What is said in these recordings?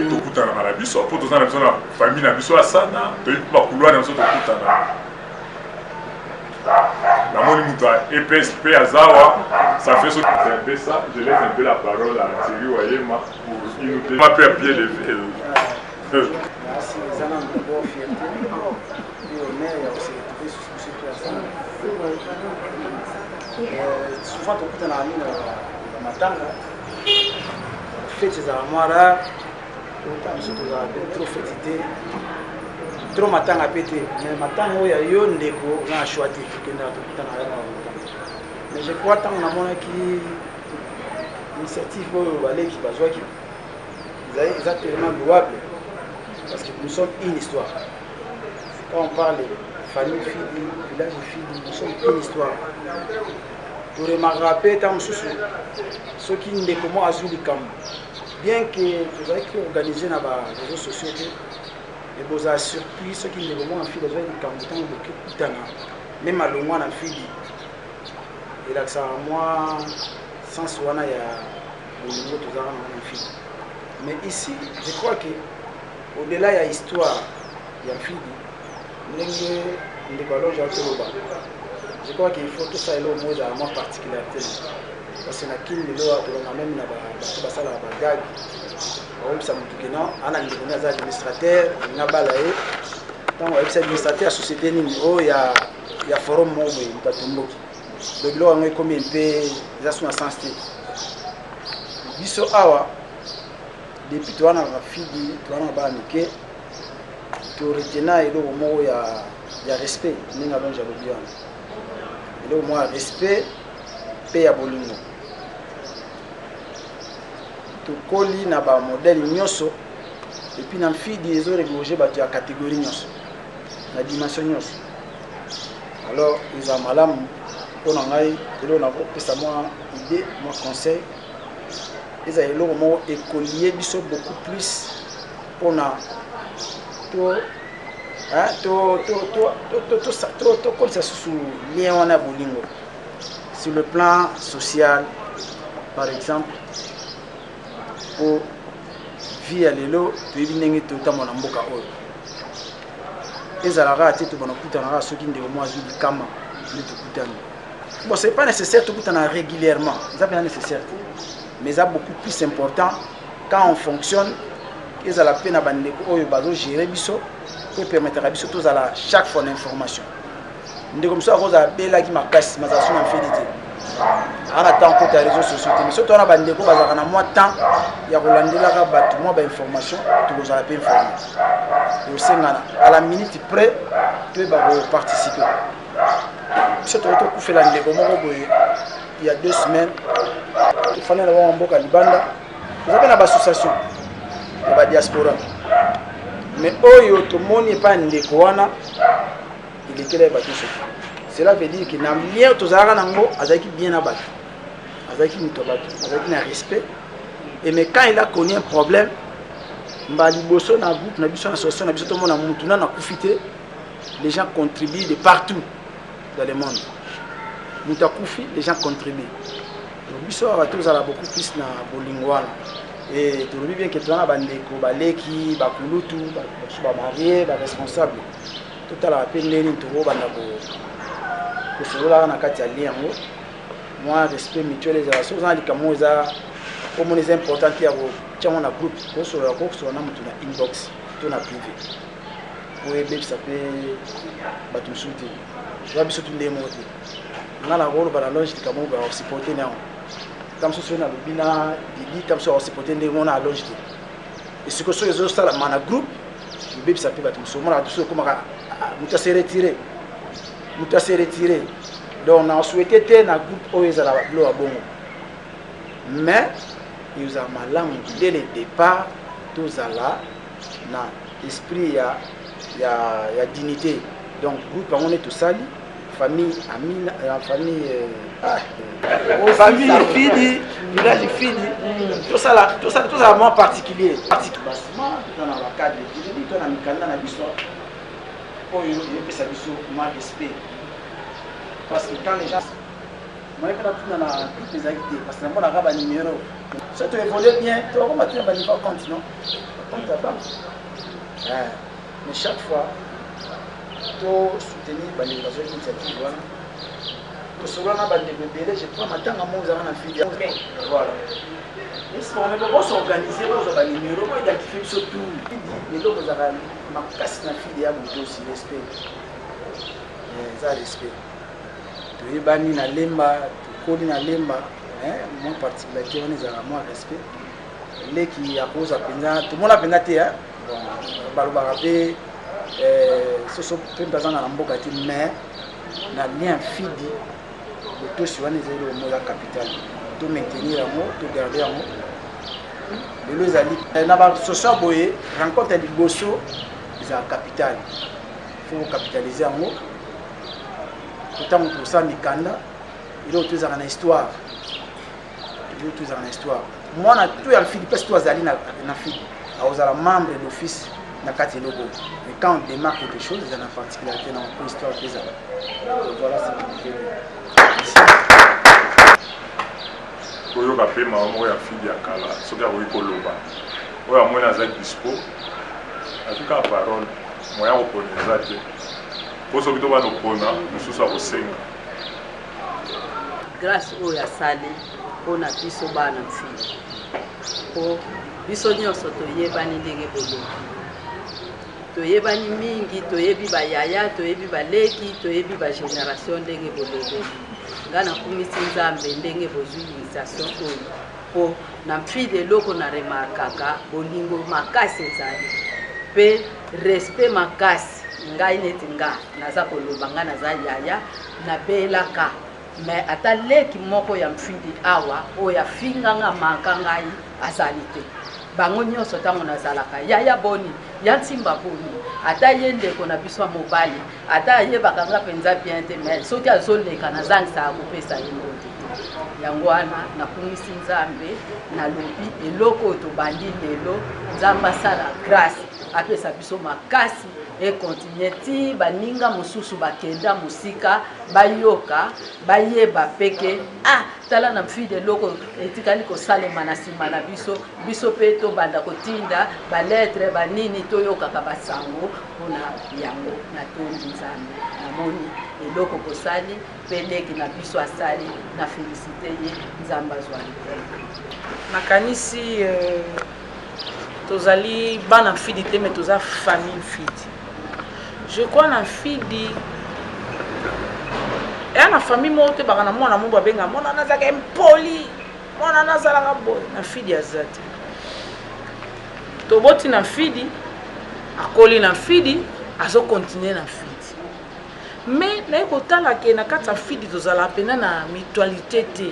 tokutana na biso po tozana biso na famille na biso asana toyi bakulwa na biso tokutana namoni mutu EPSP azawa ça fait ce que ça je laisse un peu la parole à Thierry Wayema pour il nous donne un peu à pied levé. Merci les amis d'abord fierté et honneur et aussi retrouver sur ce place. Souvent tokutana na mimi na matanga fêtes za mara trop fétité trop matanga pété mais matanga ya yo ndeko na choisi kenda tokutana na mais je crois tant na mona qui initiative pour aller qui bazwa qui ils ont tellement louable parce que nous sommes une histoire quand on parle famille fille village fille nous sommes une histoire pour remarquer tant ceux qui ndeko mo azuli kam bien que vous avez organisé dans les réseaux sociaux et vous avez surpris ceux qui ne vont pas faire des camps même à l'ombre en fille et là ça moi sans soi il y a le niveau tout ça en fille mais ici je crois que au-delà il y a histoire il y a fille je crois qu'il faut tout ça et le mot de la particularité parce que na kili lelo tolonga même na bato basala bagag ça mutukena ana ndikona za administrateur na balaye tant avec administrateur société nini oh ya forum mo boy mutatumboki donc lo ngwe comme MP za suna sensible biso awa depuis toi na fidi toi na ba nike to retena elo mo ya respect ninga lonja lobiana elo mo respect pe ya bolingo tokoli na ba modèle nyonso et puis na fidi ezo regloger bato ya catégorie nyonso na dimension nyonso alors ils ont malamu pona ngai elo na kopesa moi idée moi conseil ils ont elo mo écolier biso beaucoup plus pona to comme ça sous lien on a bolingo sur le plan social par exemple pour via lelo to ebinenge to tamona mboka oyo ezalaka ate to bana kutana soki ndeko mo azuli kama ni to kutana bon c'est pas nécessaire to kutana régulièrement ça pas nécessaire mais ça beaucoup plus important quand on fonctionne ezala pe na bandeko oyo bazo gérer biso pour permettre à biso tous à la chaque fois d'information ndeko mso akoza bela ki makasi mazasu na fidité ana temps pour les réseaux sociaux mais surtout on a bandeko bazaka na moi temps ya kolandela ka bato moi ba information to kozala pe informer et aussi à la minute près tu vas participer surtout to ku fela ndeko moko boye il y a 2 semaines il fallait avoir un mboka libanda vous avez une association de la diaspora mais oyo to moni pas ndeko wana il est clair bato cela veut dire que na lien tozalaka nango azaki bien na bato azaki mito bato azaki na respect et mais quand il a connu un problème mba liboso na groupe na biso na association na biso to mona mutu na kufite les gens contribuent de partout dans le monde mutu akufi les gens contribuent donc biso va tozala beaucoup plus na bolingwana et tout le bien que tona bandeko baleki bakulutu ba marié ba responsable tout à la peine nini to banda ko solola na kati ya liango moi respect mutuel les relations dans les kamoza comme les important ya ko tchamo na groupe ko solola na mutu na inbox to na privé pour aider ça peut batu souti je biso tu ndemo te na la rolo ba la loge de kamo ba supporter na comme ça na bina di comme ça supporter ndemo na loge et ce que so les autres ça na groupe le bébé ça peut batu so mona tout comme mutu s'est retiré donc on a souhaité ter na groupe oyo ezala blo ya bongo mais ils ont malamu dès le départ tozala na esprit ya dignité donc groupe on est tout sali famille amina famille famille fidi village fidi tout ça vraiment particulier bâtiment dans la cadre de dans la mikanda na biso oyo yepesa biso ma respect parce que quand les gens Moi, je suis dans toutes les activités parce que je n'ai pas de numéro. Si tu évolues bien, tu vas battre un niveau compte, non? Compte ta banque. Mais chaque fois, tu soutenir les initiatives. Tu souvent dans les bébés, je prends ma temps à mon fille. Voilà. Mais si on peut s'organiser, on va numéro, on va identifier surtout. Mais là, vous avez ma casse na fille à vous aussi respect. Ça respect. Tu es banni na lemba, tu connais na lemba. Mon particularité, on est à moi respect. Les qui à cause à peine, tout le monde a peine hein. Bon, balobarabe, ce sont peu de gens dans la mboka mais na lien fidi, le tout sur les zéros au la capitale, tout maintenir en haut, tout garder en haut. Le lozali, na ba social boye rencontre des bosso, c'est la capitale. Il faut capitaliser en haut. Autant pour ça mikanda, il est toujours en histoire. Toujours en histoire. Moi, tout le fil parce que toi, Zali, na fil. Vous êtes membre de l'office na kati logo. Mais quand on démarre quelque chose, il y a une particularité dans notre histoire des années. Voilà, c'est ce que je veux dire. Maman ya fille ya kala, soki akoki koloba. Oyo amoni aza dispo. Atuka parole, moya kopona eza te. Po soki to bana opona, mosusu akosenga. Grâce oyo asali mpona biso bana mfili po biso nyonso toyebani ndenge bolobi toyebani mingi toyebi bayaya toyebi baleki toyebi bagénération ndenge bolobi nga nakumisi nzambe ndenge bozwi initiation oyo po na mfili eloko na remarkaka bolingo makasi ezali mpe respect makasi ngai neti nga naza koloba nga naza yaya nabelaka mais ata leki moko ya mfindi awa oya finga nga maka ngai azali te bango nyonso ntango nazalaka yaya boni ya ntimba boni ata ye ndeko na biso ya mobali ata ayebaka nga mpenza bien te mais soki azoleka nazangisaka kopesa ye mbote te yango wana nakumisi nzambe nalobi eloko oyo tobandi lelo nzambe asala grâce apesa biso makasi et continue ti baninga mosusu bakenda musika bayoka bayeba peke tala na mfide loko etikali kosalema na nsima na biso pe tobanda kotinda baletre banini toyokaka basango mpona yango natondi nzambe namoni eloko kosali mpe leki na biso asali na félicité ye nzambe azwali nakanisi tozali bana mfidi te mais toza famille mfidi. Je crois na fidi et na famille mote bakana mwana mo babenga mwana nazaka impoli mwana nazalaka boy na fidi azati to boti na fidi akoli na fidi azo continuer na fidi mais na ekotala ke na kata fidi tozala pena na mutualité te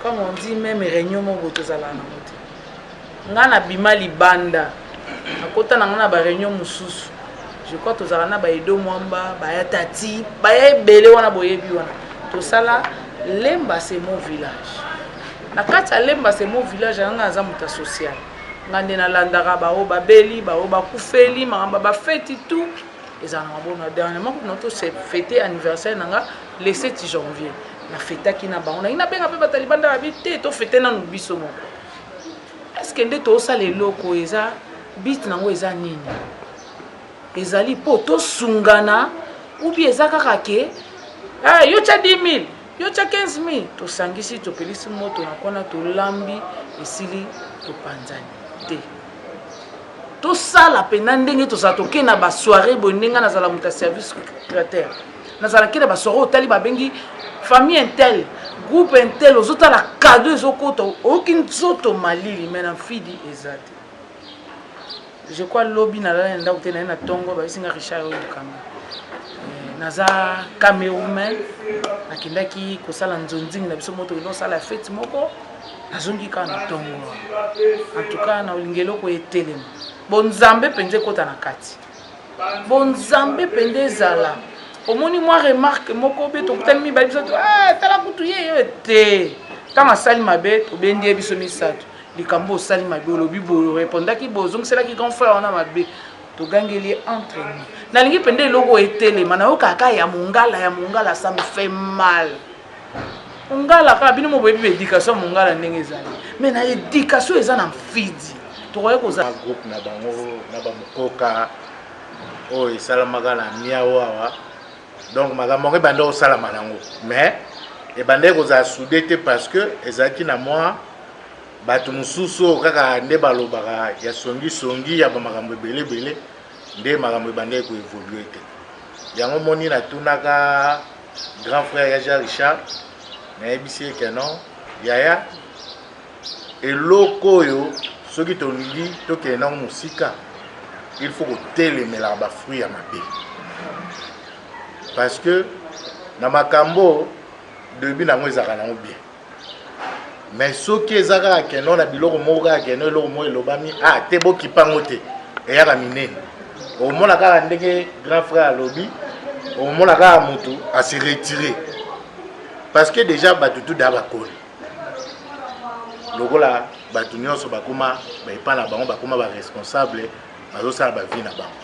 comme on dit même réunion mo tozala na mote ngana bimali banda akota na ngana ba réunion mususu. Je crois que tozala na ba edo mwamba ba ya tati ba ya ebele wana boyebi wana tosala lemba c'est mon village na kati ya lemba c'est mon village anga aza muta social ngande na landaka ba o babeli ba o bakufeli mamba ba fête tout ezala na bona dernièrement notre c'est fêter anniversaire nanga le 7 janvier na fêta ki na ba on ina benga pe batali banda ba bité to fêter na nubiso mo est-ce que nde to sala eloko eza bit nango eza nini ezali po to sungana ou bien ezaka ke yo cha 10 000 yo cha 15 000 to sangisi to pelisi moto na kona to lambi esili to panzani te to sala pena ndenge to sa to ke na ba soirée bonenga na sala muta service secrétaire na sala ke na ba soirée otali ba bengi famille intel groupe intel ozota la cadeau ezokoto aucune zoto malili mais na fidi ezati. Je crois lobby na la nda utena na tongo ba singa Richard Odukanga naza Cameroun akindaki kosala nzonzingi na biso moto ino sala fête moko nazongi ka na tongo en tout cas na olingelo ko etelema bonzambe penze kota na kati bonzambe pende zala omoni moi remarque moko be to kutami ba biso tala kutu ye yo te kama sali mabe to bendie biso misato likambo sali mabe olobi bo répondaki bozong c'est là qui grand frère on a mabe to gangeli entre nous na lingi pende logo etele mana o kaka ya mongala ça me fait mal ngala ka bino mo boyebi éducation mongala ndenge ezali mais na éducation eza na mfidi tokoye koza groupe na bango na bamokoka oyo esalamaka na miao awa donc makambo yango ebanda kosalama nango mais ebandaki kozala soude te parce que ezalaki na mwa bato mosusu oyo kaka nde balobaka ya songisongi ya bamakambo ebelebele nde makambo ebandaki koévolue te yango moni natunaka grand frère ya Jean Richard nayebisi eke non yaya eloko oyo soki tolingi tokende nango mosika il faut kotelemela bafruit ya mabe parce que na makambo début nango ezalaka nango bien mais soki eza kaka keno na biloko moko kaka keno eloko moko elobami te bokipango te eyaka minene omona kaka ndenge grand frère alobi omona kaka motu ase retire parce que déjà bato tout da bakoli lokola bato nyonso bakoma baipa na bango bakoma baresponsable bazosala bavi na bango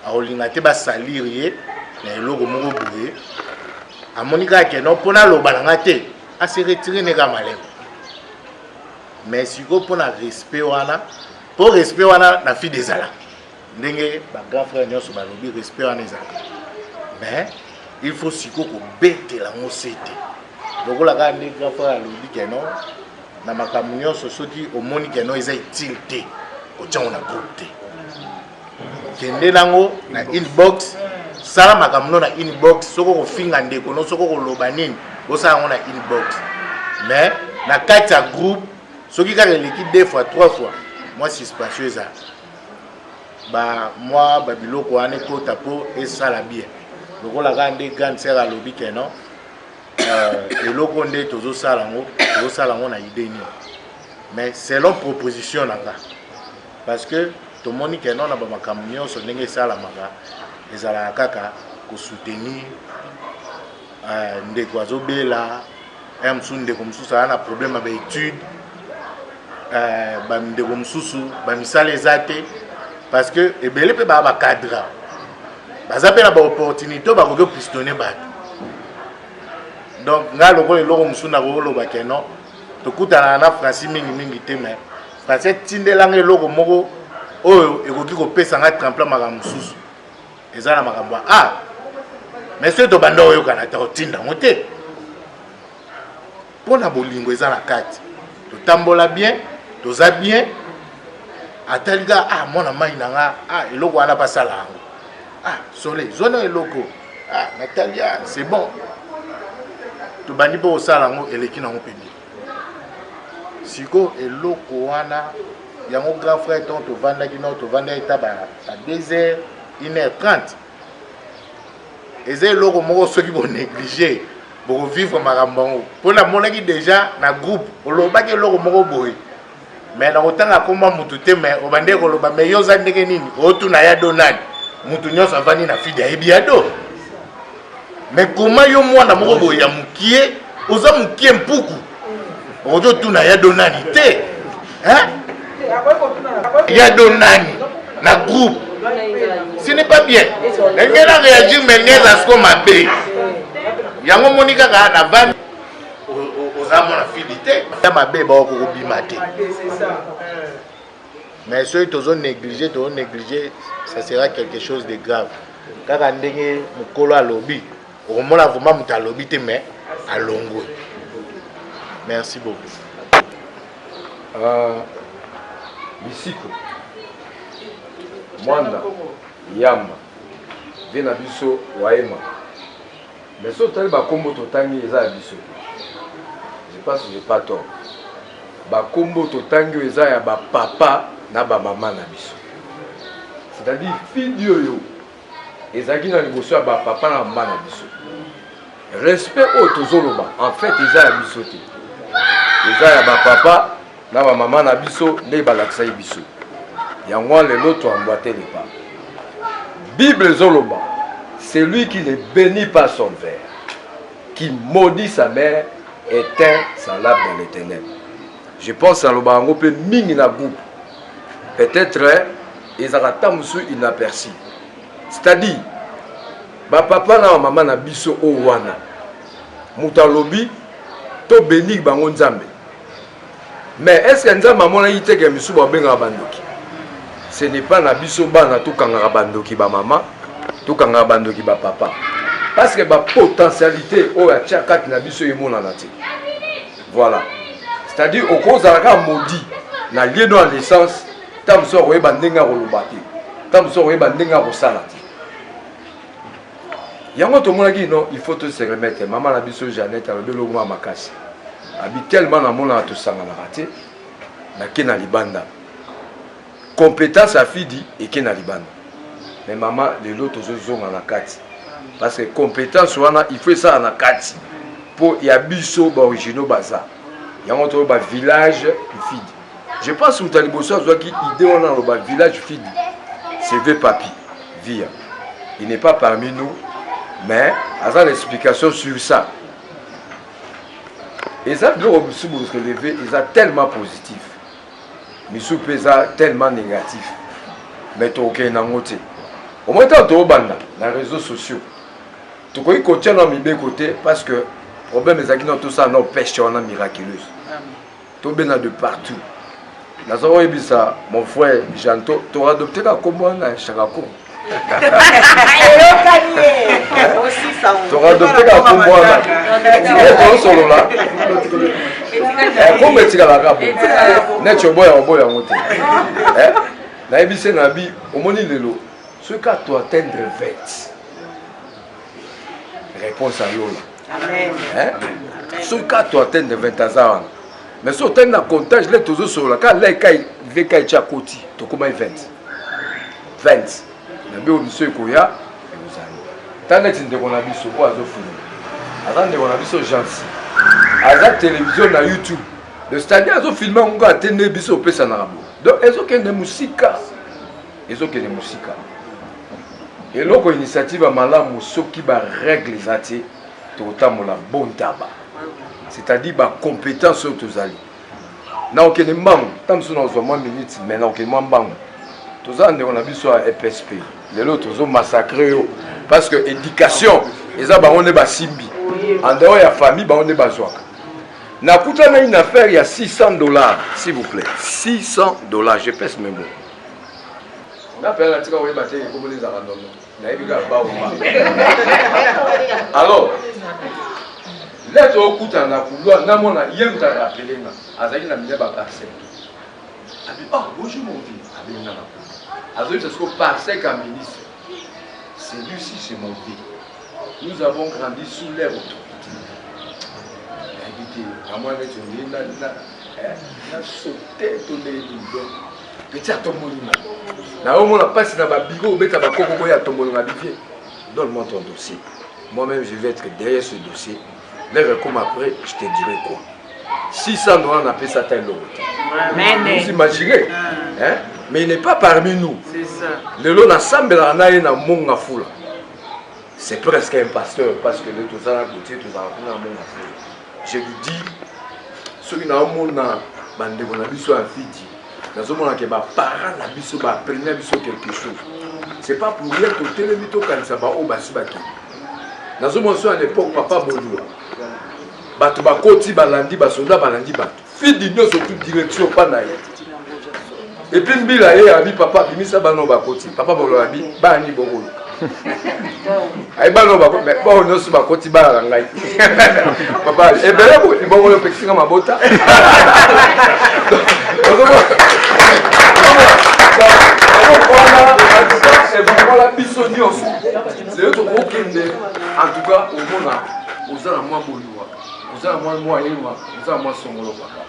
akolinga te basalir ye na eloko moko boye amoni kaka keno mpona aloba nanga te ase retire ne kaka malemo mais siko mpona respect wana mpo respect wana na fide ezalaka ndenge bagrand frère nyonso balobi respect wana ezalaka mais il faut siko kobetela ngo sete lokola kaka nde grand frère alobi keno na makambo nyonso soki omoni keno eza utile te otiango na groupe te kende nango na inbox sala makambo na inbox soko kofinga ndeko no soko koloba nini osala yango na inbox mais na kati ya groupe soki kaka eleki 2 fois 3 fois moi suspension eza moi babiloko wana ekota mpo esala bien lokola kaka nde grande sere alobi keno eloko nde tozosala yango na idée nini mais selon proposition nanga parce que tomoni keno na bamakambo nyonso ndenge esalamaka ezalaka kaka kosoutenir ndeko azobela mosusu ndeko mosusu aza na problème ya baétude bandeko mosusu bamisala eza te parce que ebele mpe baa bacadra baza mpe na baopportunité bakoki opistone bato donc ngai lokola eloko mosusu nakoloba keno tokutanaka na Francis mingimingi te mais Francis tindelanga eloko moko oyo ekoki kopesa ngai tremplin makambo mosusu eza na makambo mais soki tobanda oyokana te otindango te mpo na bolingo eza na kati totambola bien toza bien atalika mwana mai nanga eloko wana basala yango soleil zona eloko Natalia c'est bon tobandi mpo kosala yango eleki nango mpe bien siko eloko wana yango grand frère ton tovandaki no tovandaki ta ba 2h 1h30 eza eloko moko soki bonéglige bokovivre makambo yango mpo namonaki déjà na groupe olobaki eloko moko boye mais nakotanga komba mutu te mais obande koloba mais yo oza ndenge nini otuna ya do nani mutu nyonso avandi na fide ayebi ya do mais koma yo mwana moko boye ya mokie oza mokie mpuku okoki otuna ya do nani te ya do nani na groupe ce n'est pas bien ndenge na réagir mais ngeza siko mabe yango moni kaka na vandi oza mwana fidi te ya mabe bakokobima te mais soki tozo négliger ça sera quelque chose de grave kaka ndenge mokolo alobi okomona vraiment moto alobi te mais alongwe merci beaucoup bisiko mwanda yamba ve na biso waema mais so tali bakombo totangi eza ya biso je pense que j'ai pas tort bakombo totangi eza ya bapapa na bamama na biso c'est-à-dire fille oyo ezalaki na liboso ya bapapa na bamama na biso respect oyo tozoloba en fait eza ya biso te eza ya bapapa na bamama na biso nde balakisaki biso yango wana lelo toambwate le pas Bible ezoloba celui qui ne bénit pas son père qui maudit sa mère éteint sa lampe dans les ténèbres. Je pense à l'obango pe mingi na groupe. Peut-être ezakata musu inaperçu. C'est-à-dire ba papa na maman na biso o wana. Muta lobi to bénir bango nzambe. Mais est-ce que nzambe amona yite ke misu ba benga bandoki? Ce n'est pas na biso bana to kanga bandoki ba maman, to kanga bandoki ba papa. Parce que ba potentialité o ya tchakati na biso yemona na te. Voilà. C'est-à-dire au cause à la maudit na lieu de naissance, tam so oyeba ndenga kolobati. Tam so oyeba ndenga kosalati. Yango to mona ki non, il faut te se remettre. Maman na biso Jeannette alobi longwa makasi. Abi tellement na mona to sanga na raté. Na kena libanda. Compétence à fidi et kena libanda. Mais maman de l'autre zonga na kati. Parce que compétence wana il faut ça na kati. Pour ya biso ba originaux baza. Yango to ba village fidi. Je pense que Taliboso soit qui idée on a le village fidi. C'est V Papi Via. Il n'est pas parmi nous. Mais, il y a l'explication sur ça. Et ça, le relevé, ils sont tellement positif. Mais ils sont tellement négatif. Mais tu as un côté. Au moins, tu as dans les réseaux sociaux. Tu as côté dans mes côtés parce que le problème est que tout ça, non, pêche, on a miraculeuse. Tu as de partout. Mon frère, Janto, tu as adopté la commande à Chagako. Tu auras adopté la comboana. Tu solo là. Comment tu la rabo? Net yo boya boya moté. Na ebise na bi omoni lelo. Ce cas tu atteindre 20. Réponse à Lola. Amen. Ce cas tu atteindre 20 ans. Mais si tu as un comptage, les toujours sur la quand les cas veka cha koti, to comment 20. 20. Nabi monsieur Koya tanga tinde kona biso ko azo film azande kona biso gentil aza télévision na YouTube le stade azo filmer ngo atende biso pesa na rabo donc ezo kende musika et loko initiative malamu soki ba règles zati to tamola bon tabac c'est-à-dire ba compétence tozali na okene mbangu tamso na zo minute mais na okene mbangu tozande kona biso a EPSP les autres ont massacré parce que éducation ils ont baronné basimbi en dehors de la famille baronné bazwaka na kuta na une affaire il y a $600 s'il vous plaît $600 je pèse mes mots on appelle la tika weba te comme les arandono na ebiga ba alors là to kuta na kulwa na mona yemta rappeler na azaki na mine ba parcelle abi bonjour mon fils abi na c'est ce que par 5 ministres, celui-ci c'est mon vie. Nous avons grandi sous l'air autorité. À moi, on a sauté ton petit à ton monument. Là où on a passé dans ma bigot, on a coco à ton monument. Donne-moi ton dossier. Moi-même, je vais être derrière ce dossier. L'air comme après, je te dirai quoi. 600 on appelle ça tel l'autre. Vous imaginez hein? Mais il n'est pas parmi nous. C'est ça. Le lot ensemble là na monga fula. C'est presque un pasteur parce que le tout ça à côté tout ça na monga fula. Je lui dis ceux qui na mona bande bona biso en fidi. Dans mona ke ba parents na biso ba prendre biso quelque chose. C'est pas pour rien que télémito quand ça ba o basi baki. Dans mona so à l'époque papa Bolua. Bato bakoti balandi basoda balandi bato. Fidi nyo surtout direction pas na ye. Et puis mbila ye abi papa bimisa bano bakoti papa bolo abi bani bongolo ay bano bakoti mais bon no su bakoti ba ngai papa e bele bo bongolo pexinga mabota c'est vraiment la bisognos c'est eux qui en tout cas au monde aux ala moi bolua aux ala moi yema aux ala moi songolo papa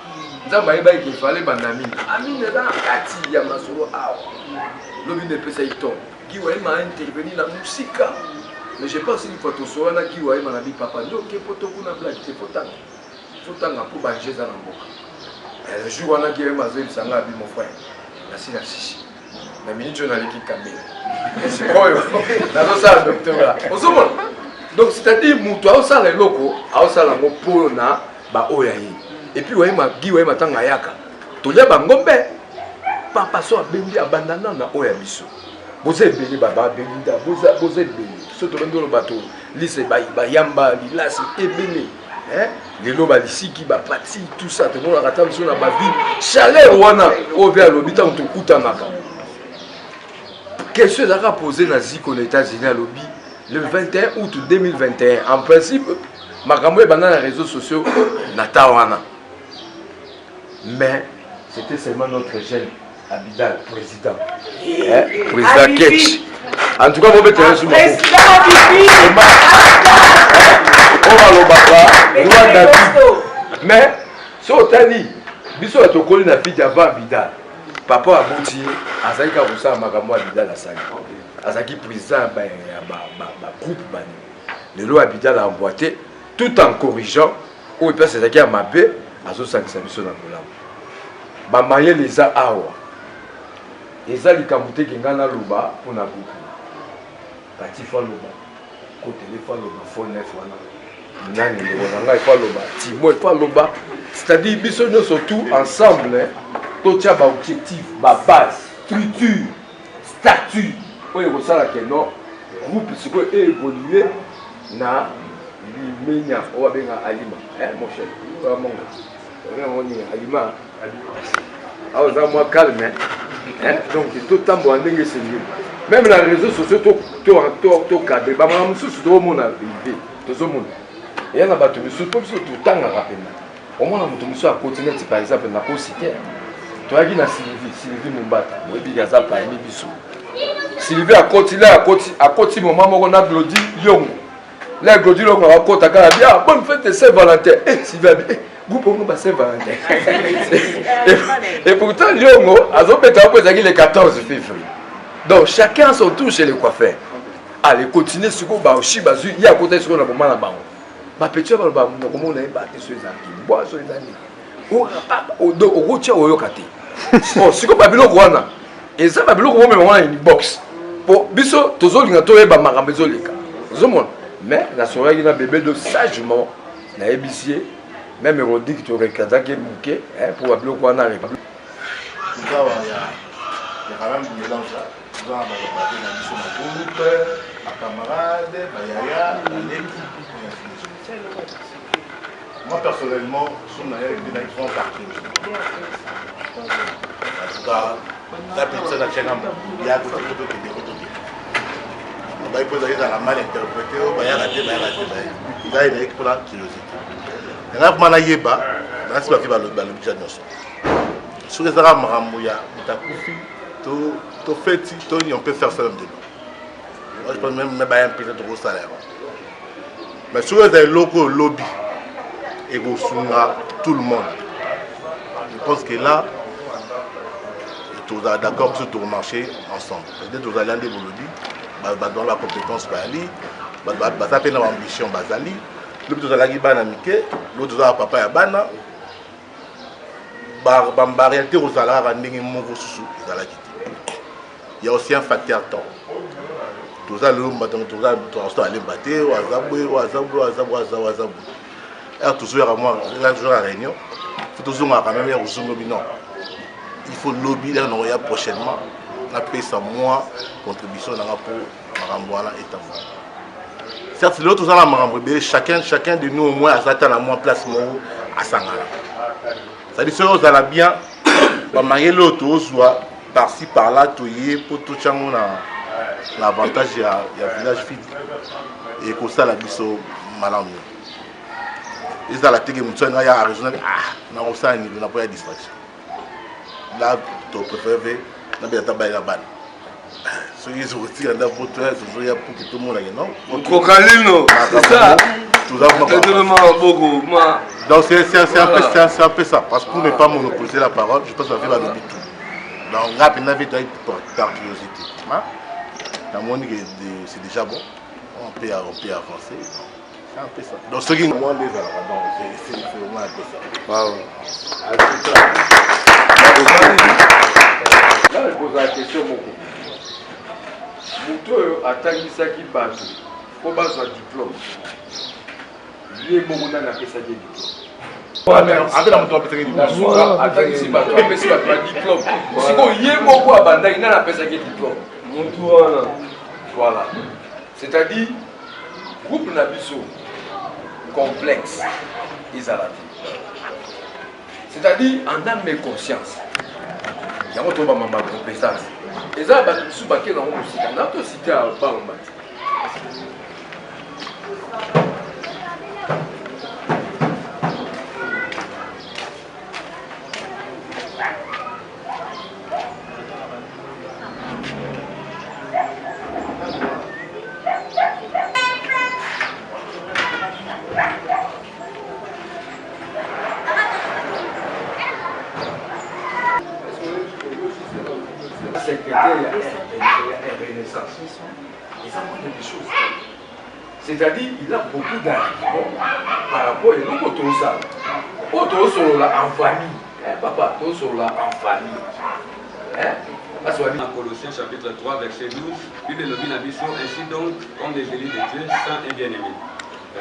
nzamba yeba qu'il fallait bandami amine dans kati ya masolo awa lobi ne pesa ito qui wa ma intervenir la musique mais je pense qu'il faut to so na qui wa ma na bi papa donc ke poto kuna blague te fotanga pour banger za na mboka le jour wana qui ma zeli sanga bi mon frère la sina chichi na minute journal qui kambe c'est quoi na do ça docteur osomona donc c'est-à-dire muto a ça les locaux a ça la mo pona ba oya yi. Et puis ouais ma gi ouais matanga yaka tolia bangombe papa so abendi abandana na oya biso boze beli baba belinda boze beli so to bendo lo bato lise ba yamba lilasi ebele lelo balisiki bapati tout ça tomonaka ta biso na baville chaleur wana oyo mpe alobi ntango tokutanaka question ezalaka posé na ziko na états-unis alobi le 21 août 2021 en principe makambo ebanda na réseaux sociaux na ta wana mais c'était seulement notre jeune Abidal président président Ketch en tout cas vous mettez sur mais si otali biso atokoli na fille avant Abidal papa aboti azali ka kosala makambo Abidal asali azalaki président ya groupe bani lelo Abidal a emboîté tout en corrigeant oyo place ezalaki ya mabe azosangisa biso na kolamba bamayele eza awa eza likambo te kenga naloba mpona groupe kati fa loba kotele fa loba fo nef wana nani ndeko na ngai fa loba timo fa loba c'est-à-dire biso nyonso tout ensemble totia baobjectif babase structure statut oyo ekosalaka no groupe sikoyo eévolue na limenya oyo babenga alima mon cher oyamongo alima awa eza mwa calme donc totambola ndenge esengeli même na réseaux sociaux tokadre bamaka mosusu toomona rive tozomona eya na bato misusu mpo biso totangaka pena omona moto mosusu akoti neti par exemple na positer toyaki na sylvie mombata oyebiki aza parmi biso sylvie akoti moma moko na glodi yongo la glodi longo akota kaka bien bonne fête Saint Valentin sylvie abi groupe ongo ba Saint Valentin et pourtant yongo azobeta mpo ezalaki le 14 février. Donc chacun son tour chez les coiffeurs. Allez, continuez ce que vous avez fait. Il y a côté sur le moment là-bas. Ma petite fille, comment on a battu sur les amis. Bois sur les amis. Au routier, au yokate. Bon, si vous avez le roi, et ça, vous avez le roi une box. Pour biso, tous les gens qui ont été maramés, mais la soirée, il y a un bébé de sagement. Il y a ébicié. Même Rodi qui aurait kazaki bouquet pour appeler le roi dans les papes. Il y a quand même du mélange là. Dans la groupe, à camarades, Bayaya, moi personnellement, je suis un grand parti. En tout cas, la personne a changé. Il y a beaucoup de choses qui sont posées dans la mal interprétée. Il y a des pour la curiosité. Il y a des yeba, il y a des gens qui sont là. On peut faire ça même de nous. Moi, je pense même peut-être gros salaire. Mais si vous avez un lobby et vous soumettrez tout le monde, je pense que là, vous êtes d'accord sur tout marcher ensemble. Peut-être que vous allez aller au lobby, vous avez la compétence pour aller, vous avez l'ambition pour aller, l'autre vous allez aller l'autre vous allez papa et bana. En réalité, vous allez aller à il y a aussi un facteur temps. Tout ça, le monde aller battre, et toujours à moi, toujours à réunion. Il faut toujours à même non. Il faut lobby prochainement. On a payé ça mois contribution pour Maramboana et Tambour. Certes, l'autre tous à chacun de nous au moins a atteint la moins place à Sangala. C'est-à-dire que vous allez bien, marier l'autre soit par-ci par-là, pour tout le monde l'avantage il y a village fit et comme ça la biso malam. Ils ont la télé il y a raison na on ça il n'a pas de distraction. Là tu préfères na bien tabac la balle. Ceux qui sont aussi dans pour toi, il y a pour tout le monde non. Cocalino, c'est ça. Tout ça beaucoup. Donc c'est un peu ça parce que pour ne pas monopoliser la parole, je pense que la vie va nous tout. Donc rapidement par curiosité. La monnaie c'est déjà bon. On peut avancer. C'est un peu ça. Donc ce qui nous demande c'est vraiment un peu ça. Waouh. Là je pose la question beaucoup. Moto atangisaki bato po bazwa diplôme. Lui beaucoup na pesa ki diplôme. Avec la moto a pété diplôme. Atangisi bato apesi bato diplôme. Siko ye beaucoup abandaki na pesa ki diplôme. Moto wana. Voilà. C'est-à-dire groupe na biso complexe ezalaki. C'est-à-dire en âme et conscience. Il y a autre ma compétence. Et ça, sous baquet dans mon site, on a tout cité à Baumba. C'est-à-dire il a beaucoup d'arguments par rapport à nous autour sur la en famille. Papa, autour sur la en famille. En Colossiens chapitre 3 verset 12, puis de l'obinabition, ainsi donc, comme des élus de Dieu, saints et bien-aimés.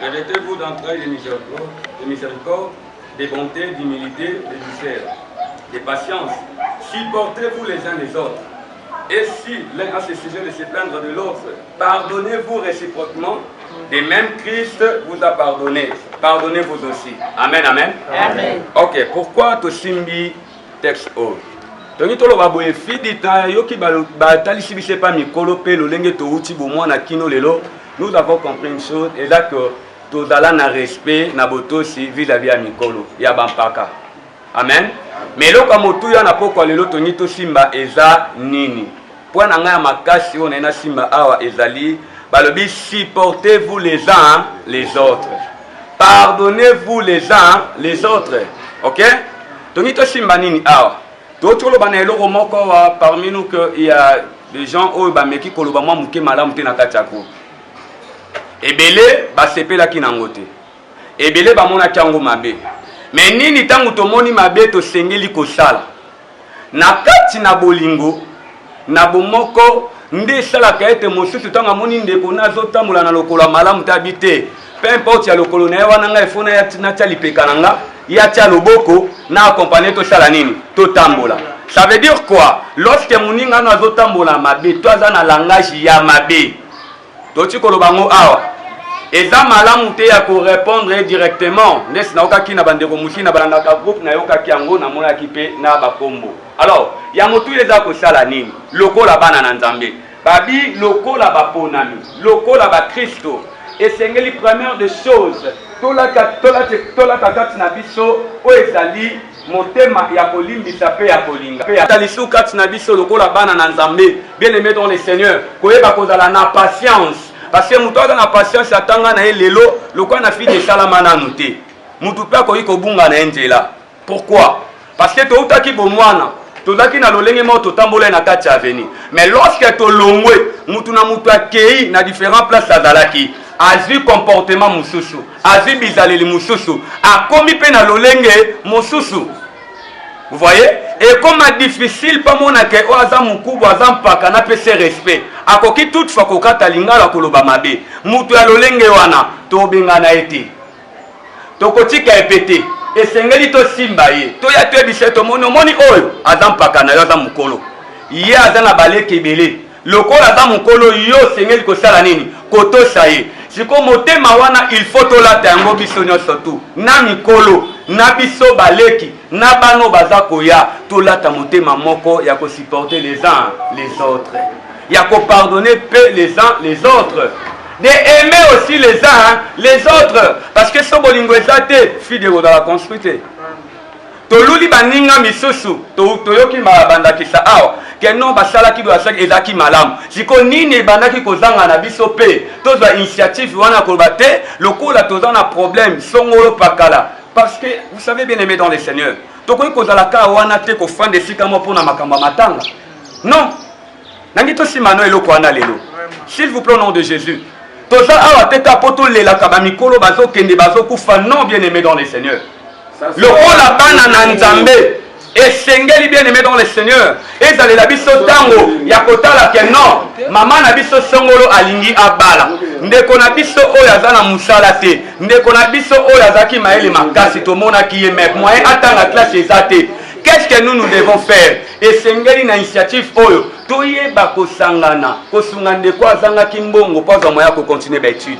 Revêtez-vous d'entrailles de miséricorde, de bonté, d'humilité, de douceur, de patience. Supportez-vous les uns les autres. Et si l'un a ce sujet de se plaindre de l'autre, pardonnez-vous réciproquement, de même Christ vous a pardonné. Pardonnez-vous aussi. Amen, amen. Amen. Ok, pourquoi Tosimbi texte haut? Tony toloba boye fidi ta yoki batalisi bise pa mikolo pe lolenge to uti bomwana kino lelo. Nous avons compris une chose et là que tozala na respect na botosi vis-à-vis à mikolo ya bampaka. Amen. Mais lo ka motu ya na poko lelo Tony to simba eza nini? Point na nga makasi on na simba awa ezali balobi supportez-vous les uns les autres. Pardonnez-vous les uns les autres. OK? Tony to simba nini awa? Parmi nous, il y a des gens qui ont été malades. Et belé, c'est là qui n'a ngoté. Et belé, mona kiango mabe. Mais nini tangu tomoni mabe to sengeli ko sala. Na kati na bolingo, na bomoko, nde sala kaete mosusu tanga moni ndeko nazo tamula na lokola malamu tabite. Peu importe ya lokolo na wana nga ifona ya tina lipeka nanga. Yatia loboko na accompagner to sala nini to tambola. Ça veut dire quoi? Lorsque muninga na zo tambola mabe to za na langage ya mabe to tiko lobango awa eza malamu te ya ko répondre directement nesi na okaki na bandeko mushi na balanga ka groupe na yokaki yango na mona kipe na bakombo. Alors ya motu eza ko sala nini lokola bana na nzambe babi lokola baponami lokola ba Kristo esengeli première des choses tola kati na biso o ezali motema ya kolimbisa pe ya kolinga pe atalisu kati na biso lokola bana na nzambe bien aimé dans le Seigneur koyeba kozala na patience parce que mutu aza na patience atanga na ye lelo lokola na fille de salama nanu te mutu pe akoki kobunga na nzela. Pourquoi? Parce que toutaki bomwana tozaki na lolenge mo totambola na kati ya avenir mais lorsque tolongwe mutu na mutu akei na différents places azalaki azui comportement mususu azui bizaleli mususu akomi pe na lolenge mususu. Vous voyez? Et comme difficile pas mona ke o aza mukubwa aza mpaka na pese respect akoki toutefois kokata lingala koloba mabe mutu ya lolenge wana tobengana ete tokotika epete esengeli to simba ye to ya to biseto moni oyo aza mpaka na yo aza mukolo ye aza na baleke ebele lokola aza mukolo yo sengeli kosala nini kotosa ye siko motema wana il faut tolata yango biso nyonso tu na mikolo na biso baleki na bano baza koya tolata motema moko ya supporter les uns les autres ya pardonner pe les uns les autres de aimer aussi les uns les autres parce que so bolingo ezate fidèle dans la construite toluli baninga misusu toyoki bandakisa awa ke non basalaki basaki ezaki malamu siko nini bandaki kozanga na biso pe tozwa initiative wana koloba te lokola toza na problème songolo pakala parce que vous savez bien aimé dans le Seigneur tokoki kozala ka wana te kofanda esika mo mpona makambo matanga non nangi tosimano eloko wana lelo s'il vous plaît au nom de Jésus toza awa te tapo tolelaka bamikolo bazokende bazokufa non bien aimé dans le Seigneur lokola bana na nzambe esengeli bien aimé dans le Seigneur ezali la biso tango ya kotala ke non mama na biso songolo alingi abala ndeko na biso oyo aza na musala te ndeko na biso oyo azaki maele makasi tomonaki ye mais moyen atanga classe ezate. Qu'est-ce que nous devons faire? Esengeli na initiative oyo toyeba kosangana kosunga ndeko azanga kimbongo po azwa moya ko continuer ba étude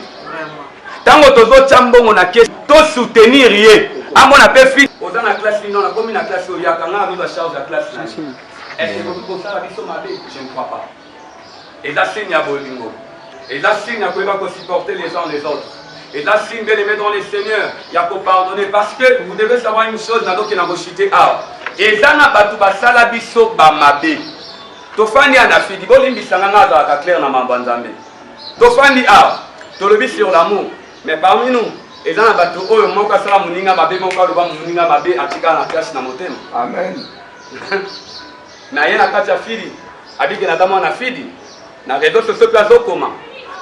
tango tozotia mbongo na kesi tosoutenir ye amona mpe fili oza na classe lino nakomi na classe oyo yakanga abiba charge ya classe na ye est-ce que kosala biso mabe je ne crois pas eza signe ya bolingo eza signe ya koyeba kosupporter les uns les autres eza signe bien aimé dans les seigneurs ya kopardonner parce que vous devez savoir une chose nazokena kochite awa eza na bato basala biso bamabe tofandi ya na fidi bolimbisanga nga azalaka claire na mambo ya nzambe tofandi awa tolobi sur l'amour mais parmi nous eza na bato oyo moko asala moninga mabe moko aloba moninga mabe atikala na place na motema amen na ye na kati ya fidi abikena ata mwana fidi na réseau sociaux mpe azokoma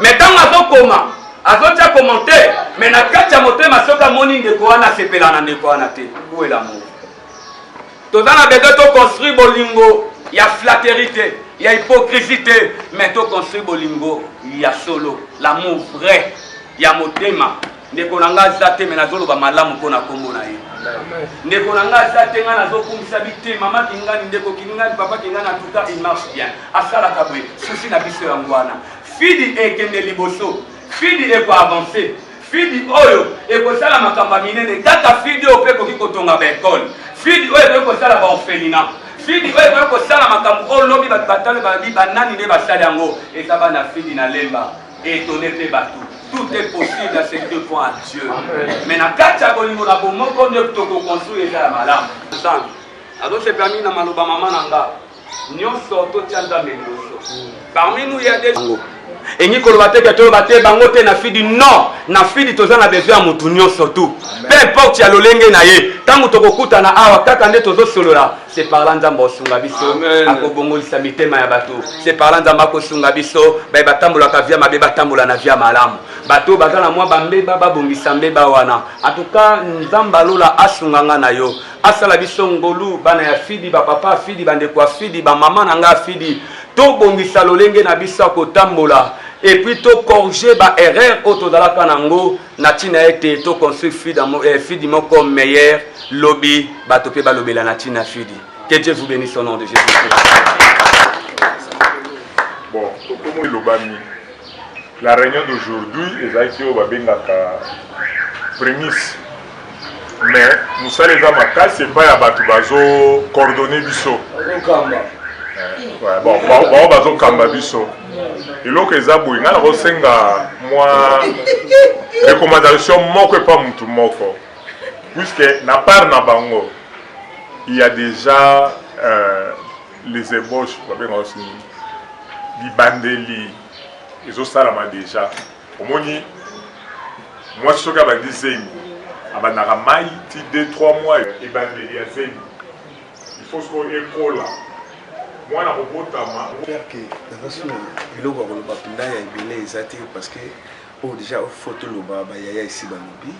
mais ntango azokoma azotia commentaire mais na kati ya motema soki amoni ndeko wana asepela na ndeko wana te où est l'amour toza na besoin toconstruire bolingo ya flatterie te ya hypocrisie te mais toconstruire bolingo ya solo l'amour vrai ya motema ndeko na nga aza te me nazoloba malamu mpona nkombo na ye ndeko na nga aza te nga nazokumbisa bite mama kingani ndeko kingani papa kingani en tout cas il marche bien asalaka boye susi na biso yango wana fidi ekende liboso fidi ekoavance fidi oyo ekosala makambo ya minene kaka fidi oyo mpe ekoki kotonga baekole fidi oyo ekoki kosala baorphelinat fidi oyo ekoki kosala makambo oyo lobi bato batale babi banani nde basali yango eza bana fidi na lemba etone mpe bato tout est possible à ce que croit à Dieu. Mais na kati ya bolingo na bomoko nde tokoconstruire eza ya malamu ensemble azo permis na maloba mama na nga nyonso totia nzambe liboso parmi nous il y a des engi koloba te toyoba te bango te na fidi non na fidi toza na besoin ya motu nyonso tu peu importe ya lolenge na ye ntango tokokutana awa kaka nde tozosolola c'est parla nzambe osunga biso akobongolisa mitema ya bato c'est parla nzambe akosunga biso baye batambolaka via mabe batambola na via malamu bato baza na mwa bambeba babongisa mbeba wana atuka nzambe alola asunganga na yo asala biso ngolu bana ya fidi bapapa ya fidi bandeko ya fidi bamama na nga ya fidi tobongisa lolenge na biso akotambola et puis tocorriger baerreur oyo tozalaka nango na ntina ete toconstruire fidi moko meilleur lobi bato mpe balobela na ntina fidi. Que Dieu vous bénisse au nom de Jésus-Christ. Bon, comme il lobami, la réunion d'aujourd'hui est avec Babengaka prémisse. Mais nous sommes les amateurs, c'est pas à Batubazo coordonner biso. Bon, bazo kamba biso. Et donc les abouis, na rosenga moi recommandation moko pas mutu moko. Puisque na part na bango il y a déjà les ébauches, les bandeli, les osalama déjà. Au moins, moi je suis à la dizaine. À Naramai, 2-3 mois, et bandeli à Zeni. Il faut se faire école là. Moi, je j'espère que le parce que déjà photo le yaya ici balobi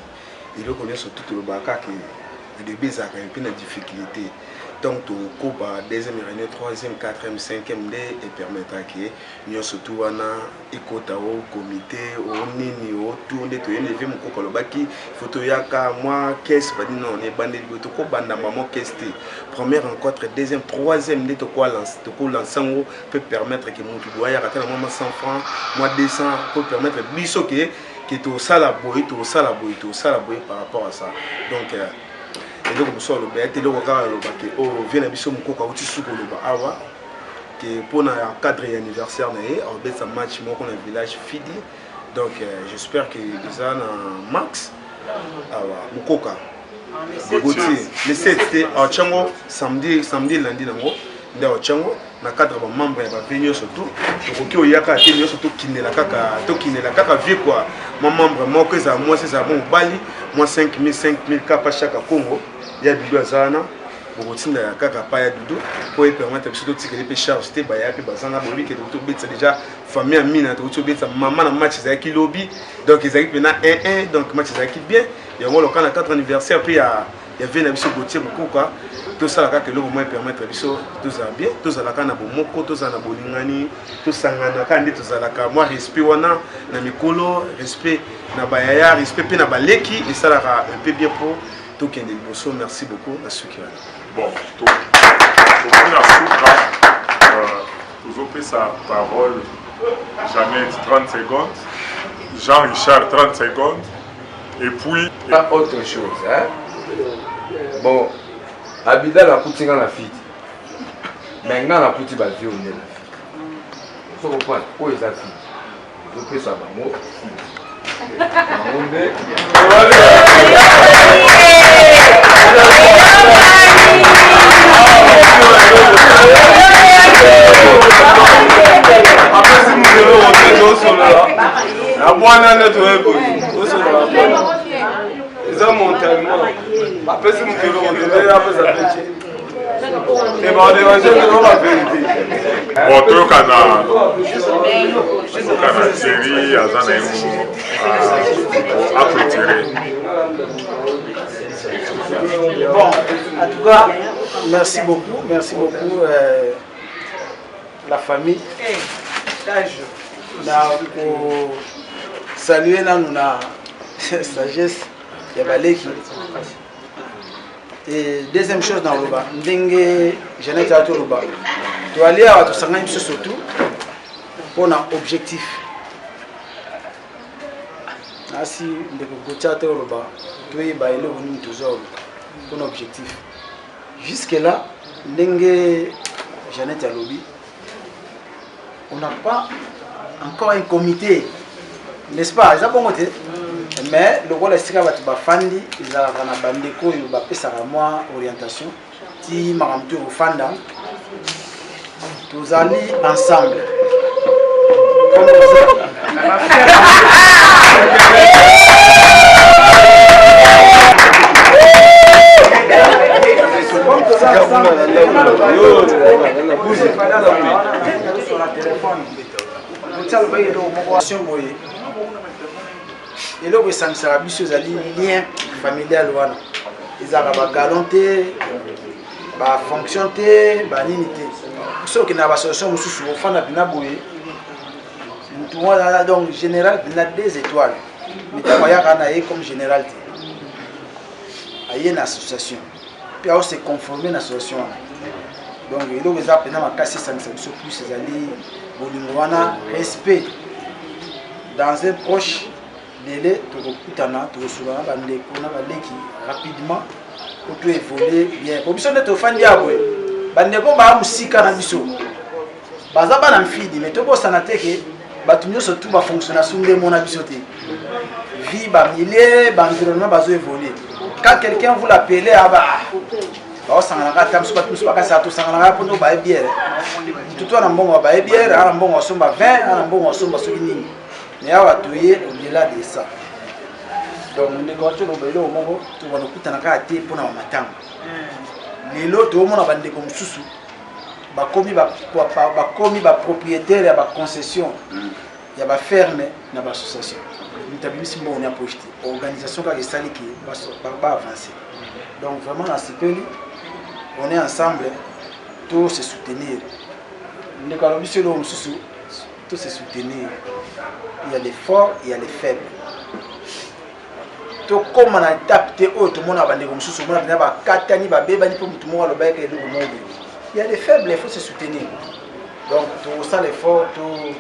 il connaît surtout le baka que le début ça a une difficulté donc to koba deuxième réunion troisième quatrième cinquième et permettra que nous surtout wana ikota au comité au nini au tout de to élever mon kokolo baki photo yaka moi caisse pas non ne bande to ko banda maman caisse première rencontre deuxième troisième de to ko l'ensemble peut permettre que mon doit y rater maman 100 francs moi 200 pour permettre biso que to sala boy par rapport à ça donc et donc nous sommes le bête le regard le baquet oh vient à biso mukoka uti suko le ba awa que pour na cadre anniversaire na e on bet ça match mon qu'on a village fidi donc j'espère que les gens max awa mukoka le 7 c'était en chango samedi lundi nango nda chango na cadre ba membre ya ba venir surtout to oyaka te nyo surtout kinela kaka vie quoi mon membre moi que ça moi c'est ça bon bali moi 5000 kapa chaque Congo il y a du azana pour continuer kaka pa ya dudu pour permettre biso to tikele pe charge te ba ya pe bazanga bobi que to betsa déjà famille amina to betsa maman na match za ki lobby donc ils arrivent na 1-1 donc match za ki bien et on le quand 4 anniversaire puis il y avait na biso Gauthier beaucoup quoi tout ça là que le moment permettre biso tout ça bien tout ça là kana bomoko tout ça na bolingani tout sangana kandi tout ça là ka moi respect wana na mikolo respect na bayaya respect pe na baleki et ça là un peu bien pour tout qui est bosso merci beaucoup à ceux qui bon tout on a souka toujours fait sa parole Jeannette 30 secondes Jean-Richard 30 secondes Et puis pas autre chose hein. Bon Abidal a coûté dans la fille mais nga na coûté ba vie on est la fille so comprendre quoi est la fille je peux ça ba mo la bwana netwepo osola eza mentalement apesi mokelo ondele apesa peche bon toyokana série aza na yango apretire. Bon, en tout cas, merci beaucoup la famille. Pour saluer la sagesse de Baleki. Et deuxième chose dans le bas, Ndenge Jeannette à tout le bas. Tu vas aller à tout ça, surtout pour un objectif. Asi ndeko kotiate oloba toyeba ele oni toujours pour un objectif. Jusque là ndenge Jeannette alobi on n'a pas encore un comité, n'est-ce pas? Ça bon côté mais le rôle est que tu bafandi ezala na bandeko yo ba pesa moi orientation ti makamto ofanda tous allés ensemble comme et là, ça sera plus lien familial. Ils ont un galon, ba fonction, ba limité. Ce qui n'a pas solution, nous sommes au fond de la bouée. Donc, général, il y a 2 étoiles. Mais il y a comme général. Il y a une association. Puis, on s'est conformé à l'association. Donc, il y a un cassé sans plus, respect dans un proche délai, tu rapidement pour tout évoluer bien. Pour ça, tu fan diabo. Bandeko ba musika na biso. Baza ba na mfidi, mais to bo sanate ke batunyo surtout ba fonctionnation de mon abisoté. Vie ba milieu, ba environnement bazo évoluer. Quand quelqu'un vous l'appelez ba sangana tam suba musuba ka sa to sangana ko no ba bière. Tout na mbongo ba bière, ana mbongo somba 20, ana mbongo somba soki nini. Mais awa toye au-delà de ça. Donc nous négocions au bélo au moment tu vas nous coûter na ka té pour na matanga. Lelo to mona bande comme susu. Ba komi ba propriétaire ya ba concession. Ya ba ferme na ba association. Nous tabimisi mbo on a projeté. Organisation ka esali ki ba avancer. Donc vraiment à ce pays on est ensemble tous se soutenir. Nous kalobisi lo susu tous se soutenir. Il y a les forts, il y a les faibles. Tout comme on a adapté tout le monde a bandé comme sous monde a ba katani ba beba ni pour tout le monde le baïk et le monde. Il y a les faibles, il faut se soutenir. Donc tout ça les forts, tout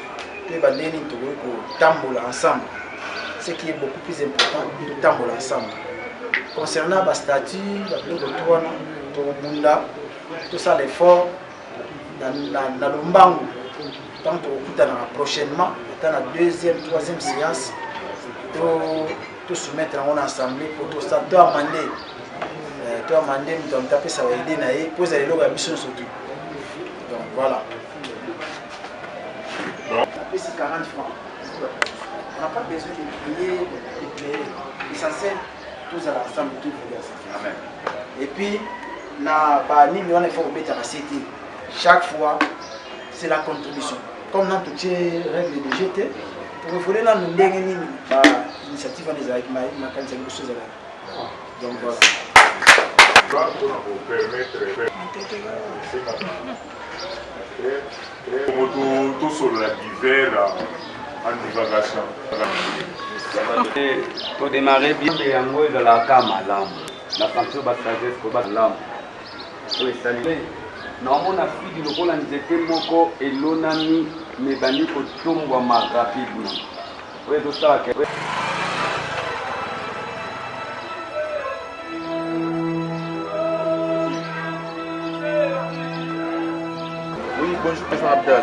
bandé ni tout ko tambola ensemble. Ce qui est beaucoup plus important, de tambola ensemble. Concernant ba statut, ba bloc de tourna, tout bunda, tout ça les forts dans le mbangu. Tant que prochainement, dans la 2e, 3e séance, tout se mettre en assemblée pour tout ça. Toi, Amandé, nous avons tapé ça va aider, pour aller à la mission surtout. Donc voilà. C'est 40 francs. On n'a pas besoin de payer, l'essentiel, tous à l'ensemble, tout le monde. Et puis, il faut mettre à la CT. Chaque fois, c'est la contribution. Comme dans toutes les règles de GT, pour voler là, nous avons une initiative avec ma candidature de choses. Donc voilà. Tout sur la divers en divagation. Pour démarrer bien, il y a un mot de la cam la fonction de la sagesse pour la lame. Oui, salut. Naomona fidi lokola nzete moko elonami mebandi kotombwama rapidement. Oui, tout ça. Abdel.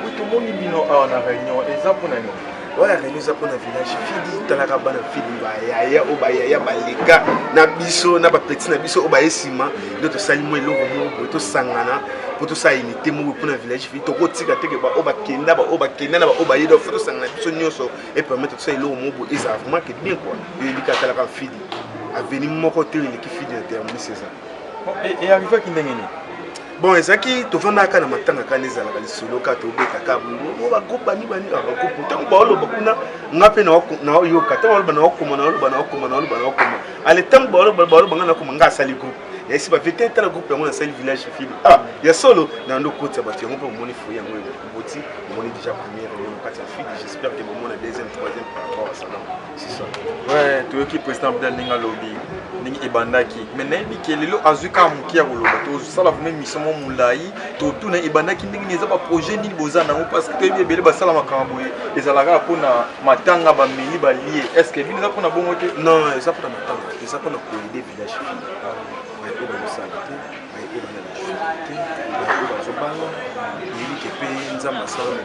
Oui, tout le monde est venu à la réunion. Et ça pour nous. Ouais, réunion ça pour le village. Fidi, talaka bana fidi ba yaya o ba yaya ba lega na biso na ba petit na biso o ba esima. D'autres salimo eloko mo to sangana. Pour tout ça unité mo pour le village. Fidi to ko tika teke ba o ba kenda ba o ba kenda na ba o ba yedo photo sangana biso nyoso et permettre tout ça eloko mo bo et ça vraiment que bien quoi. Et lika talaka fidi. A venir mon côté qui fidi en termes c'est ça. Et arrivé qui ndengeni. Bon, et ça qui te vend à la matanga kaneza la solo ka to beta ka bu ba groupe bani bani ba ko pourtant ba lo ba kuna ngape na yo ka ta ba na ko na ko ale tam ba lo na ko nga sali groupe et si ba vete ta groupe mo na sali village fili ya solo na ndo ko ta ba ti on peut moni fou ya ngo boti moni déjà première réunion ka ta fili j'espère que bon na deuxième troisième par rapport à ça c'est ça ouais to équipe président Abdel ninga lobby ningi ebandaki mais na bi kelelo azuka mukia ko loba to sala vraiment mission mulai to tuna ebandaki ndingi neza ba projet nini bozana parce que bien bele ba sala makambo ezalaka pona matanga ba meli ba lié est ce que bino za pona bongo te non ça pona matanga ça pona ko aider village ouais ko ba sala te ouais ko ba na te ko ba zo bala ili ke pe nzamba sala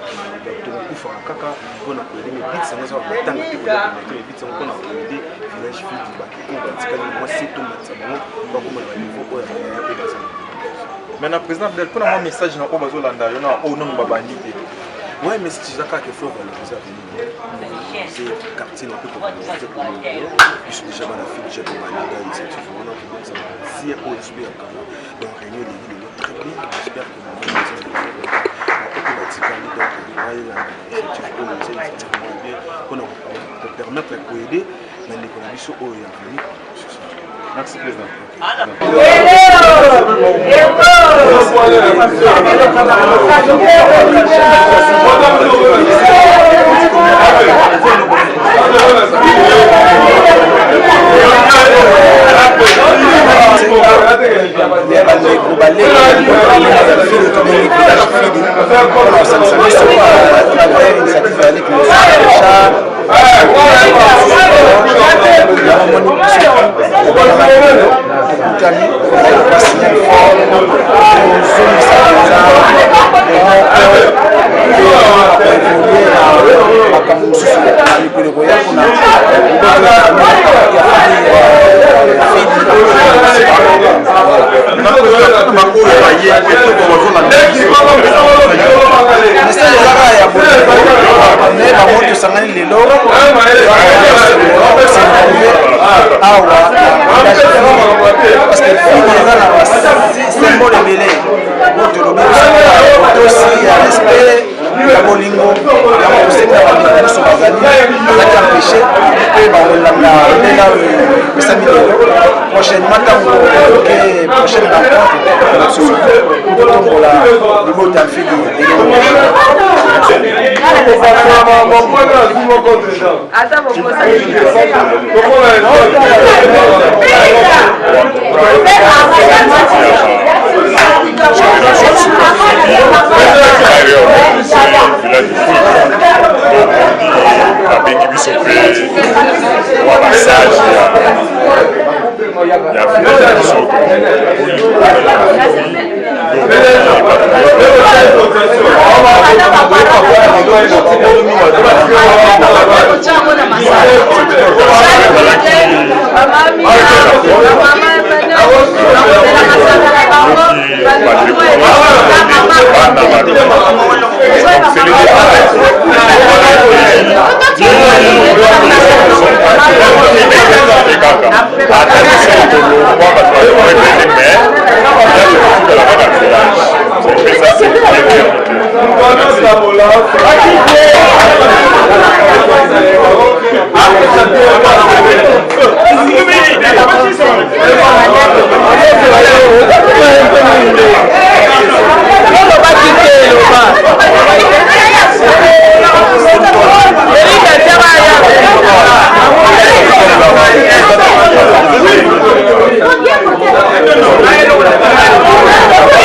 to ko fa kaka pona ko aider mais bit ça ça matanga te ko aider bit ça pona ko aider village fille ba ko ba tikali moi c'est tout matanga ba ko ma niveau ko ya ko ba maintenant président Abdel pour un message na ko bazolanda yo na o non babandité ouais mais c'est ça qu'il faut valoriser c'est quartier un peu comme ça pour nous je suis déjà dans la fille j'ai pour aller dans cette vraiment comme ça si on espère donc réunion les très bien j'espère que nous pour permettre de aider dans les conditions où il y a venu. Merci président. parce que symbole ebele tolobi aussi ya respect ya bolingo ya kosenga bandeko nyonso bazali bazali empêché mpe baolanda ndenge oyo epesami lelo prochainement ntango oke prochaine rencontre mosusu kotombola libota mfidi ata bokosa abengi biso mpe wa message ya village ya biso Thank you.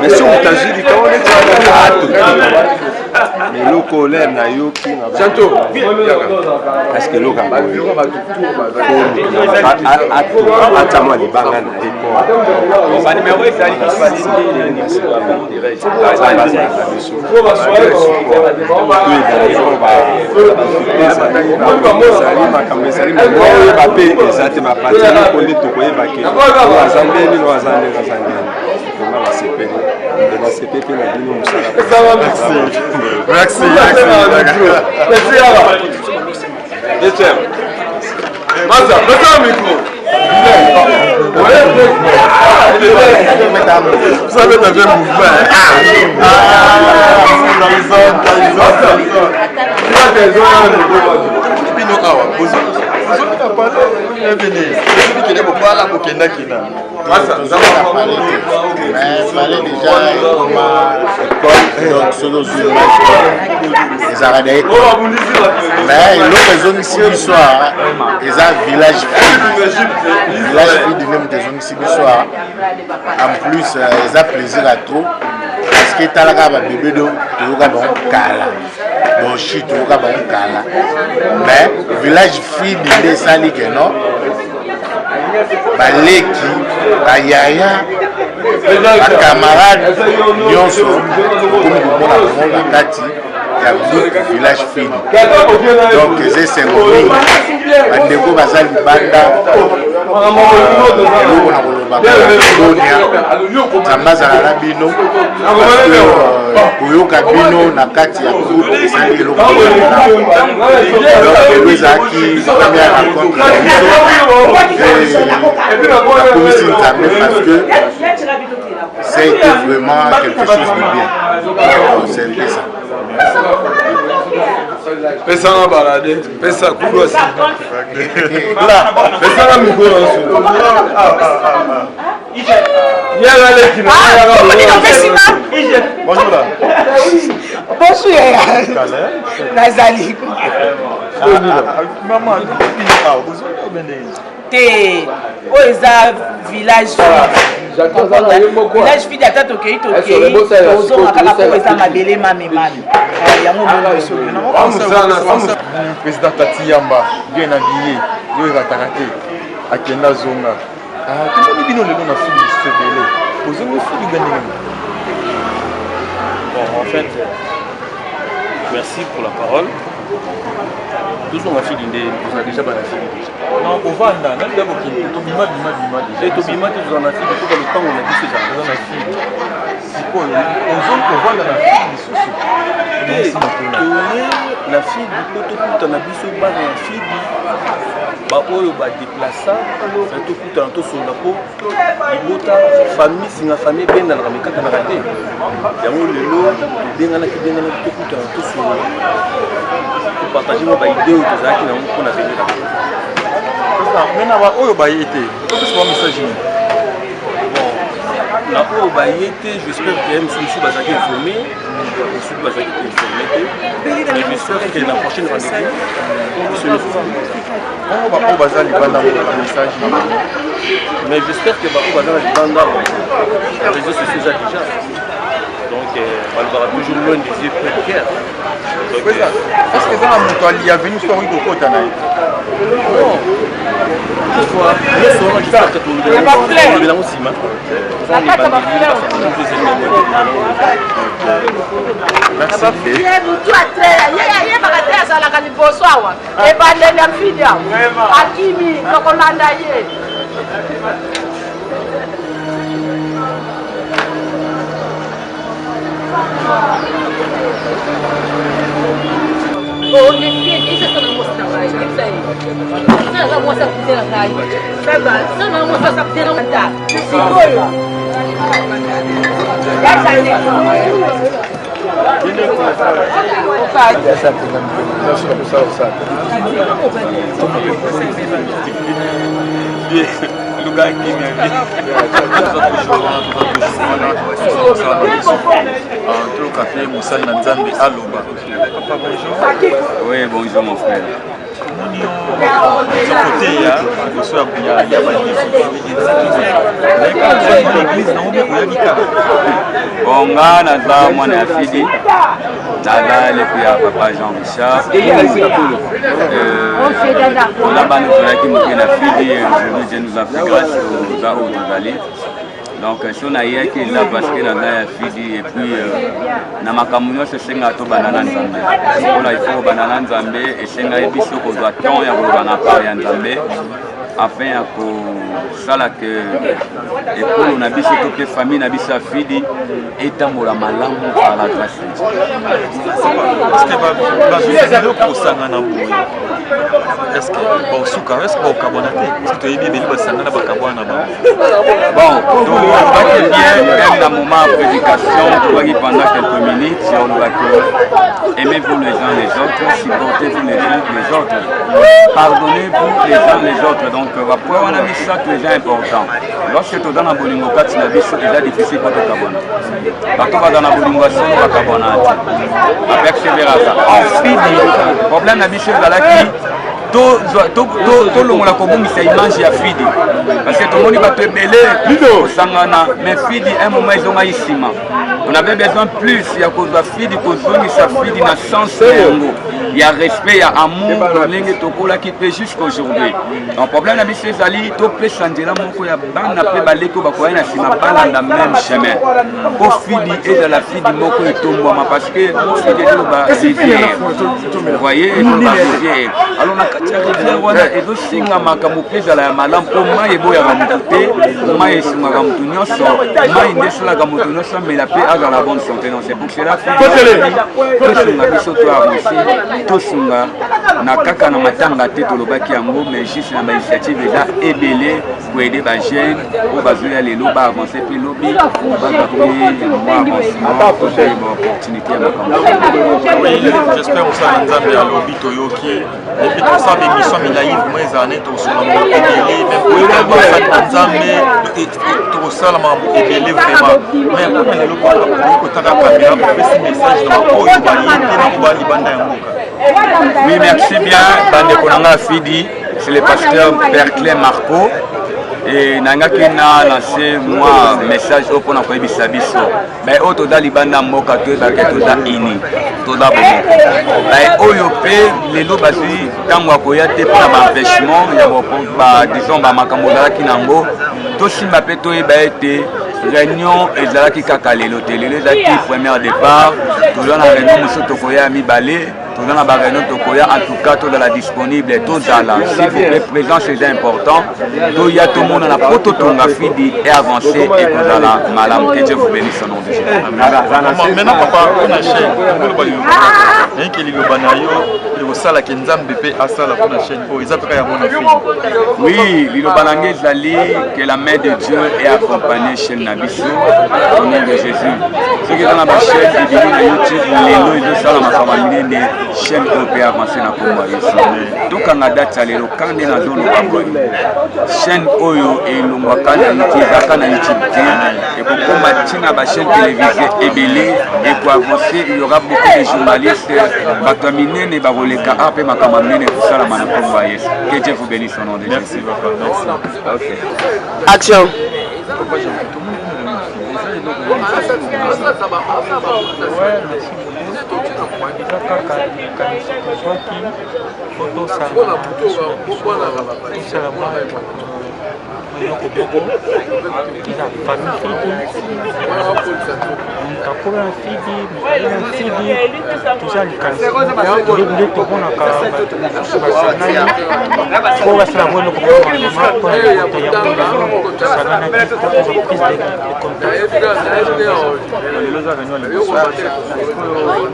mais si utazidi kaone mais loko l'air na yoki na bientôt parce que loka atama libanga na tepo ba numéro ezali merci. Maza, mets un micro. Vous savez, t'as fait mouvement. Mais l'autre zone ici du soir, ils ont un village de même des zones ici du soir. En plus, ils ont plaisir à trop. Parce que t'as la bébé de Kala. Bon, shit, Kala. Mais village fille de Sali, non? Baleki, Bayaya, camarades, Nyonso, comme la Kati. Le village fini. Donc, c'est symbolique. Bandeko Bazali Banda, Zambaza Rabino, Koyoka Bino, Nakati, Sali Loko. Donc, nous acquis la première rencontre. Parce que c'est vraiment quelque chose de bien. C'est un peu ça. Pesa na balade, pesa kulo si. Là, pesa na micro ensuite. Yala le kina, bonjour là. Bonjour. Nazali. Maman, vous te oza village village fille ata tokei tozonga kaka po eza mabele mamemami yango président Tati Yamba bien habillé yo ezataka te akenda zonga tomoni bino lelo na fili sebele ozongi fili gandenge. Bon, en fait, merci pour la parole. Tous on a fini, vous avez déjà la fille déjà. Non, au Vanda, même d'abord qui est Tobima déjà. Et Tobima, tu en as fait, tout le temps on a dit c'est ça. Vous en avez fille. C'est quoi? Aux hommes au Vanda la fille, la fille du côté tout en a vu sur bas la fille. Bah oyo ba déplacer tout tout en tout sur la peau. Ibota famille c'est une famille bien dans la mécanique na raté. Yango lelo bien na tout tout en tout sur partager ma idée ou ça qui on a fait là. Maintenant oyo ba été. Qu'est-ce que message ni? Bon, la oyo ba été, j'espère que même si vous êtes informé, si vous êtes informé, mais j'espère que la prochaine rendez-vous on va aller dans le message. Mais j'espère que on va dans les réseaux sociaux déjà. Donc on va toujours loin des yeux précaires. Est-ce que ça il y a venu sur une côte non. Toutefois, il n'y a pas de Merci. Oui, bonjour mon frère. Bonga naza mwana ya fidi naza lepo ya papa Jean Richard on a banu tolaki moke na fidi aujourd'hui Dieu nous a fait grâce aux a autorisés. Donc si on a hier qui est là parce que naza ya fidi et puis na makambo nyonso esenga to banana nzambe mpona ifo banana nzambe esenga biso kozwa temps ya koloba na part ya nzambe afin ya kosala ke ekolo na biso to mpe famille na biso ya fidi etambola malamu par la grâce de Dieu. Est-ce que bosuka est-ce que bokabona te parce que toyebi ebeli basangana bakabwana na bango bon tolobaki bien même na moment ya prédication tolobaki pendant quelques minutes on lobaki aimez-vous les uns les autres, supportez-vous les uns les autres, pardonnez-vous les uns les autres. Donc après on a mis ça déjà important. Lorsque tu dans la bolingo kati na biso déjà difficile pour te kabona bato baza na bolingo solo bakabona te persévérance en problème na biso ezalaki tolongola kobongisa image ya fidi parce que tomoni bato ebele kosangana mais fidi un moment ezongai nsima. On avait besoin plus ya kozwa fidi kozongisa fidi na sens yango ya respect ya amour lolenge tokolaki mpe jusqu'aujourd'hui. Donc problème na biso ezali topesa nzela moko ya bana mpe baleki oyo bakoya na nsima balanda même chemin po fidi ezala fidi moko etombwama parce que fidi ezoloba rivière voye ezoloba rivière alors na kati ya rivière wana ezosinga makambo mpe ezala ya malamu mpo mai eboyaka motu te mai esungaka motu nyonso mai nde esalaka motu nyonso amela mpe azala bonne santé. Non c'est pour cela tosunga biso to avancé tosunga na kaka na matanga te tolobaki yango mais juste na bainitiative eza ebele koede bajeune oyo bazoya lelo baavanse mpe lobi baza mpe mwa avancement tozali baopportunité ya makambo. J'espère mosala nzambe alobi toyoki epuis tosala émission milai vraimen ezala nde tosunga mo ebele même koyeba basali na nzambe tokosala makambo ebele vraiment mais mpona lelo kotaka kamera kopesi message na oyo baye te na koba libanda ya mboka. Oui, merci bien. Bande Konanga Fidi, c'est le pasteur Père Clé Marco. Et nanga qui a lancé moi message au pour n'avoir bisa biso. Mais au total libanda moka tu es toda ini, toda bon. Mais au yopé les lots basés tant moi koya te pour l'empêchement, il y a disons ba makambola qui nango. Tout si ma peto e baete réunion ezalaki kaka lelo te lelo ezalaki premier départ toza na réunion mosusu tokoya mibale toza na baréunion tokoya en tout cas tozala disponible tozala s'il vous plaît présence est important toya tomona na po totonga fidi et avancer et kozala malamu que Dieu vous bénisse au nom de Jésus. Maintenant papa on a chaîne oloba liloba que liloba na yo ekosala ke nzambe mpe asala mpona chaîne oyo eza mpenka yango na fidi. Oui liloba nange ezali que la main de Dieu est accompagnée chaîne na biso au nom de Jésus. Ce qui est dans la chaîne ebimi na YouTube lelo ezosala makambo minene chaîne oyo mpe avance na kombo ya Yesu tokanga date ya lelo kande nazoloba boye chaîne oyo elongwaka na YouTube ezaka na YouTube te ekokoma ntina bachaîne télévisée ebele ekoavance il y aura beaucoup de journalistes bato ya minene bakoleka a mpe makambo minene ekosalama na kombo ya Yesu. Que Dieu vous bénisse au nom de Jésus. Okay. Action. eloko moko eza famille fidi takola na fidi toza likanisi nde tomonaka bato mosusu basangai po basala ngo eloko moko mama mpona kokota yango lelo tosanganaki po kozwa prise de contact lelo eza réunion ya liboso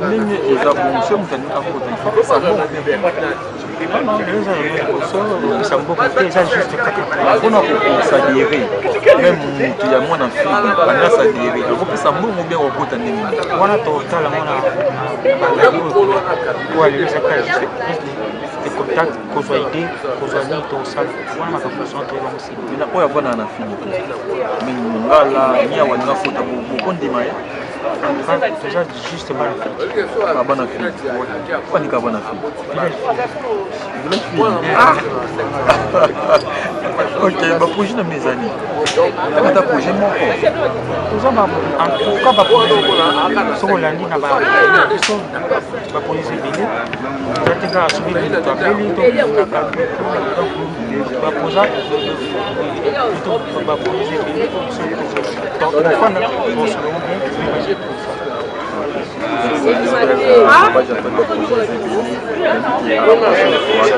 ndenge eza bonso moto alingi akota ifopesa mbongo eza mboko te eza juste kaka mpona kosadire meme motu ya mwana fille banda sadire akopesa mbongo bien kokota ndenge wana totala mwana bazali po alelo ezaka juste prise de contact kozwa ide kozwa nini tosala wana makambo centre bamosili mina oyo avandaka na fille mingi mongala ni awalinga kota bokondima ye toza juste bana bana fille kwanika bana fille ok baprojet na mezani ata projet moko toza en tout cas baprojet soki olandi na biso baprojet ebele eza te kaka soki moto abeli toinaka baproja baprojet ebele tofanda tosolongo bien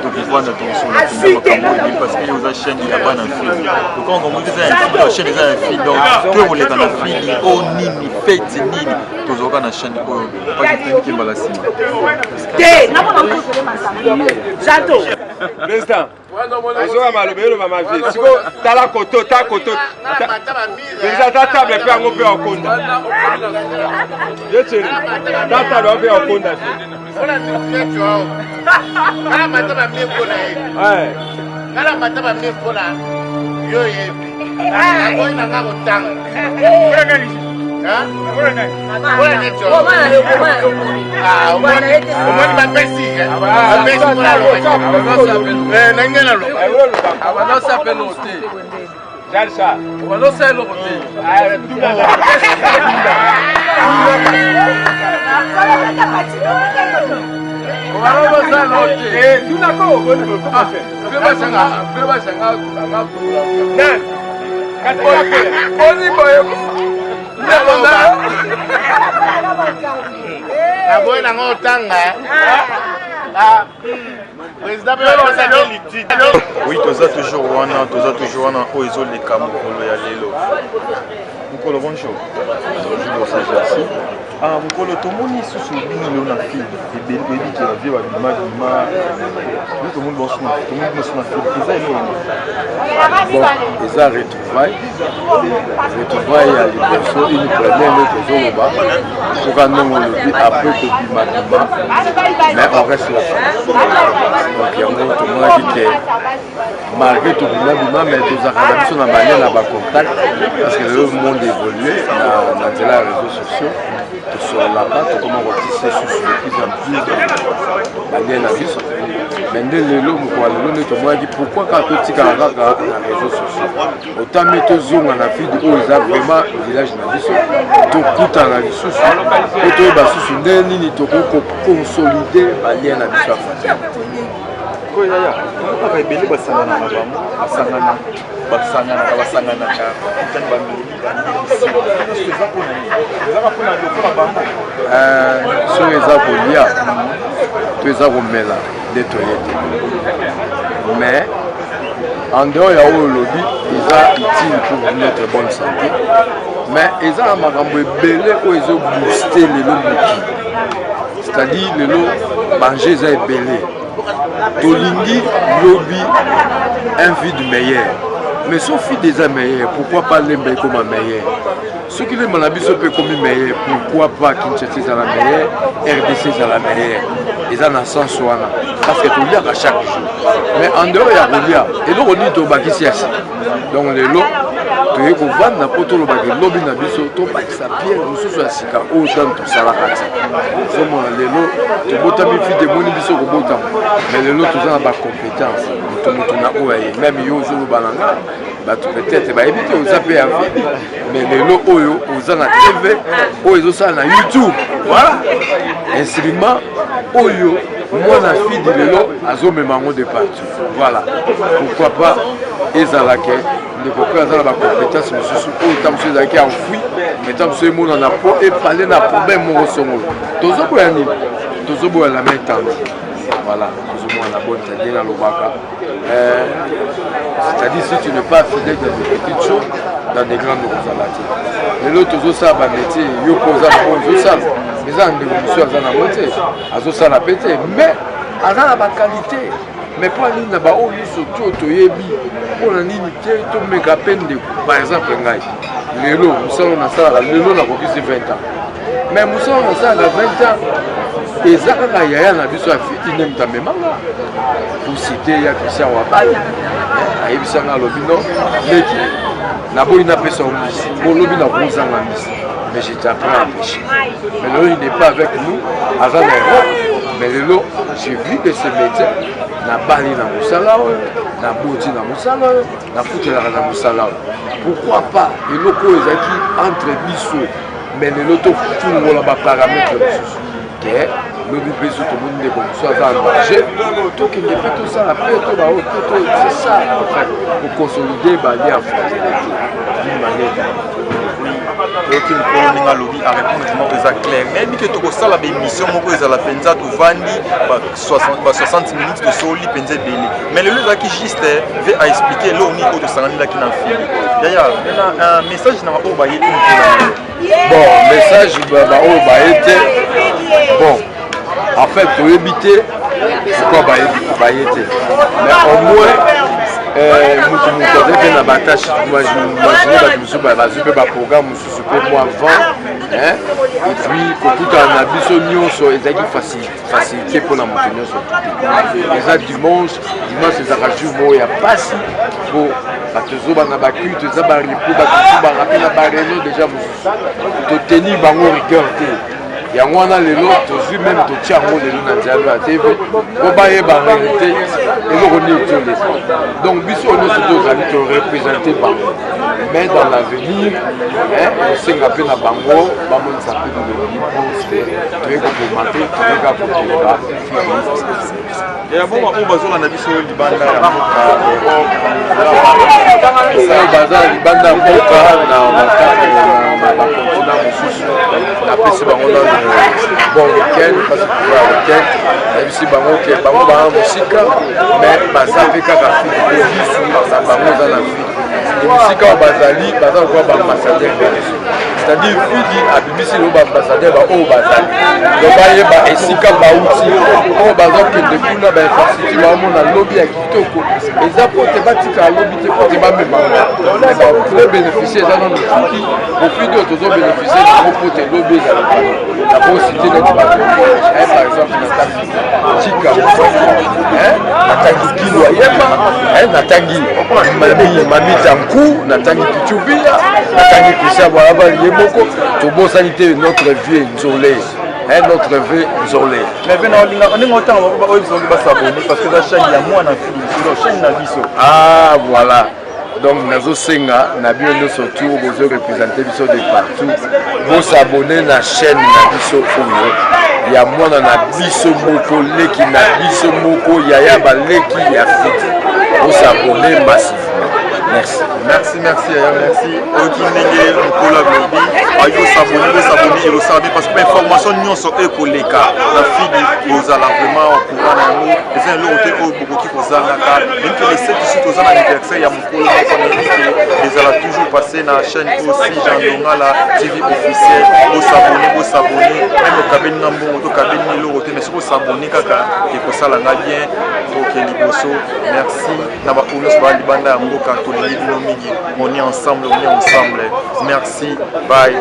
tokivanda tosona makambo parce que oza chaîne ya bana fille tokongo moto eza ya fille chaîne eza ya fille donc tokoleka na fille o nini fete nini tozoka na chaîne oyo pakitendiki mbala nsima président ezoka maloba eloba mavie siko tala koto ta koto président ta table mpe yango mpe okonda ye chéri ta table yango mpe okonda ngala mataba mie mpona yo yebi akoyi nanga kotanga omoni bapesi nange abanosapelo te jalsa obanosapelo te naboyi nango otanga oui toza toujours wana oyo ezoleka mokolo ya lelo mokolo bonjour mokolo tomoni susu bino lelo na fille ebiki ya vie babima tomoni boso na fille eza eloko eza retrouvaille ya liboso une première nde tozoloba soka ndongo olobi après kobimakima mais on reste la donc yango tomonaki ke malgré tobimabima mais tozalaka na biso na manière na bacontact parce que lelo monde évolue na nzela ya réseaux sociaux tosololaka tokoma kotise susu de plus en plus manière na biso mais nde lelo mokolo lelo nde tomonaki pourquoi kaka totikaka kaka na réseaux sociaux otami tozonga na vide oyo eza vraiment village na biso tokutana na lisusu po toyeba susu nde nini tokokonsolide balien na biso africain oyo yaya kaka ebele basanganaka basanganaka tani soki eza kolia to eza komela nde toye te mais en dehors ya oyo olobi eza utile pour notre bonne santé mais eza na makambo ebele oyo ezobooste lelo mokili c'est-à-dire lelo manger eza ebele tolingi lobi un vide meilleur mais sauf vide eza meilleur pourquoi pas lemba ekoma meilleur soki lemba na biso mpe ekomi meilleur pourquoi pas Kinshasa ezala meilleur RDC ezala meilleur eza na sens wana parce que toliaka chaque jour mais en dehors ya kolia eloko nini tobakisi ya sika donc lelo toye kovanda mpo tolobaki lobi na biso tobakisa pierre mosusu ya sika oyo tano tosalaka te ozomona lelo tobotami vide emoni biso kobotama mais lelo toza na bacompétence moto na oyo aye meme yo ozoloba na nga bato peut-être bayebi te oza mpe ya vide mais lelo oyo oza na tv oyo ezosala na youtube voilà instrument oyo mwana fidi lelo azomema yango de partout voilà pourquoi pas ezalake ndeko pe aza na bacompétence mosusu oyo ta mosusu ezalaki enfoui mais ta mosusu emonana po epale na problème moko songolo tozoboya nini tozoboya la main tendue voilà tozomona bonne tendue na lobaka c'est-à-dire si tu n'es pas fidèle dans des petites choses dans des grandes kozala te lelo tozosala bamétier yo mpo oza na oyo ozosala eza ndeko mosusu aza nango te azosala pe te mais aza na baqualité mais mpo nini na baoyo nyonso to toyebi mpo na nini te tomeka mpe ndeko par exemple ngai lelo mosala nasalaka lelo nakokisi 20 ans mais mosala nasalaka 20 ans eza kaka yaya na biso afiti nde moto amemanga pour citer ya christian wabali ayebisanga alobi no leki naboyi napesa o misi bolobi nakozanga misi mais je t'apprends à pêcher mais lelo il n'est pas avec nous aza na Europe mais lelo j'ai vu que ce métier nabali na mosala oyo naboti na mosala oyo nafutelaka na mosala oyo pourquoi pas eloko oyo ezalaki entre biso mais lelo tofungola baparamètre mosusu ke lobi mpe so tomoni ndeko mosusu aza en danger tokende mpe tosala mpe tobaoyo c'est ça en fait kokonsolider balie ya fraternité d'une manière oyoki mikolo ndenge alobi arépondre moko eza clair nayebi ke tokosala baémission moko ezala mpenza tovandi ba 60 minutes tosoli mpenza ebele mais lelo ezalaki juste ve aexplike eloko nini oyo tosanganelaki na fili yaya na message na baoyo baye te mokolo bon message baoyo baye te bon en fait toyebi te pourquoi baye te mais au moins mutu aza mpe na batashe imagine bato mosusu bazwi mpe baprogramme mosusu mpe moi avant et puis kokutana na biso nyonso ezalaki facilité mpona moto nyonso eza dimanche ezalaka jour moko ya pasi po bato ezoba na baculte eza barepo bato mosusu barape na bareunion déjà mosusu toteni bango rigueur te yango wana lelo tozwi meme totia yango lelo na nzambe ya tv po bayeba réalité eloko nini tolesa donc biso nyonso tozali toreprésente bango mais dans l'avenir tosenga mpe na bango bamonisa mpe lolongi mpo toyeka koma te toyeka kotoba ya bongo oyo bazolanda biso libanda ya mboka oyo baza na libanda ya mboka na bakontina mosusu napesi bango nano bon weekend parce que ya weekend nayebisi bango ke bango baa mosika mais baza mpe kaka fili mpe bisu na bango eza na fili mosika oyo bazali baza lokola baambassadeur na biso c'est-à-dire fili abimisi lelo baambassadeur baoyo bazali to bayeba esika bauti oyo bazokende kuna bainfrastructure baomona lobi ya kitoko eza po te batika lobi te po te bamemanga bapre bénéficie eza nano tuki profit oyo tozobénéficie nango po te lobi ezala na posité neti bato par exemple natangi tika natangi kilo ayeba natangi mamita nku natangi pichuvia natangi christian balabali ye moko tobosani te notre vie nzole notre vie nzole mais vena ndenge otanga oyo biso basabone parce que eza chaîne ya mwana fili chaîne na biso ah voilà donc nazosenga na bino nyonso tour bozorepresente biso de partout bosabone na chaîne na biso oyo ya mwana na biso moko leki na biso moko yaya baleki ya fiti bosabone massivement merci yaya merci oyoki ndenge mokolo alobi ayosabone elosala bien parce que bainformation nyonso ekoleka na fidi ozala vraiment au courant na yango eza eloko te oyo bokoki kozangaka meke lesete su toza na anniversaire ya mokolo moko nayebi ke ezala toujours passé na chaîne aussi jean dongala tv officiel bosabone meme okabeni na mbongo tokabeni eloko te mais soki osabone kaka ekosalanga bien toke liboso merci na baoyo nyonso baya libanda ya mboka tolingi bino mingi on est ensemble merci bye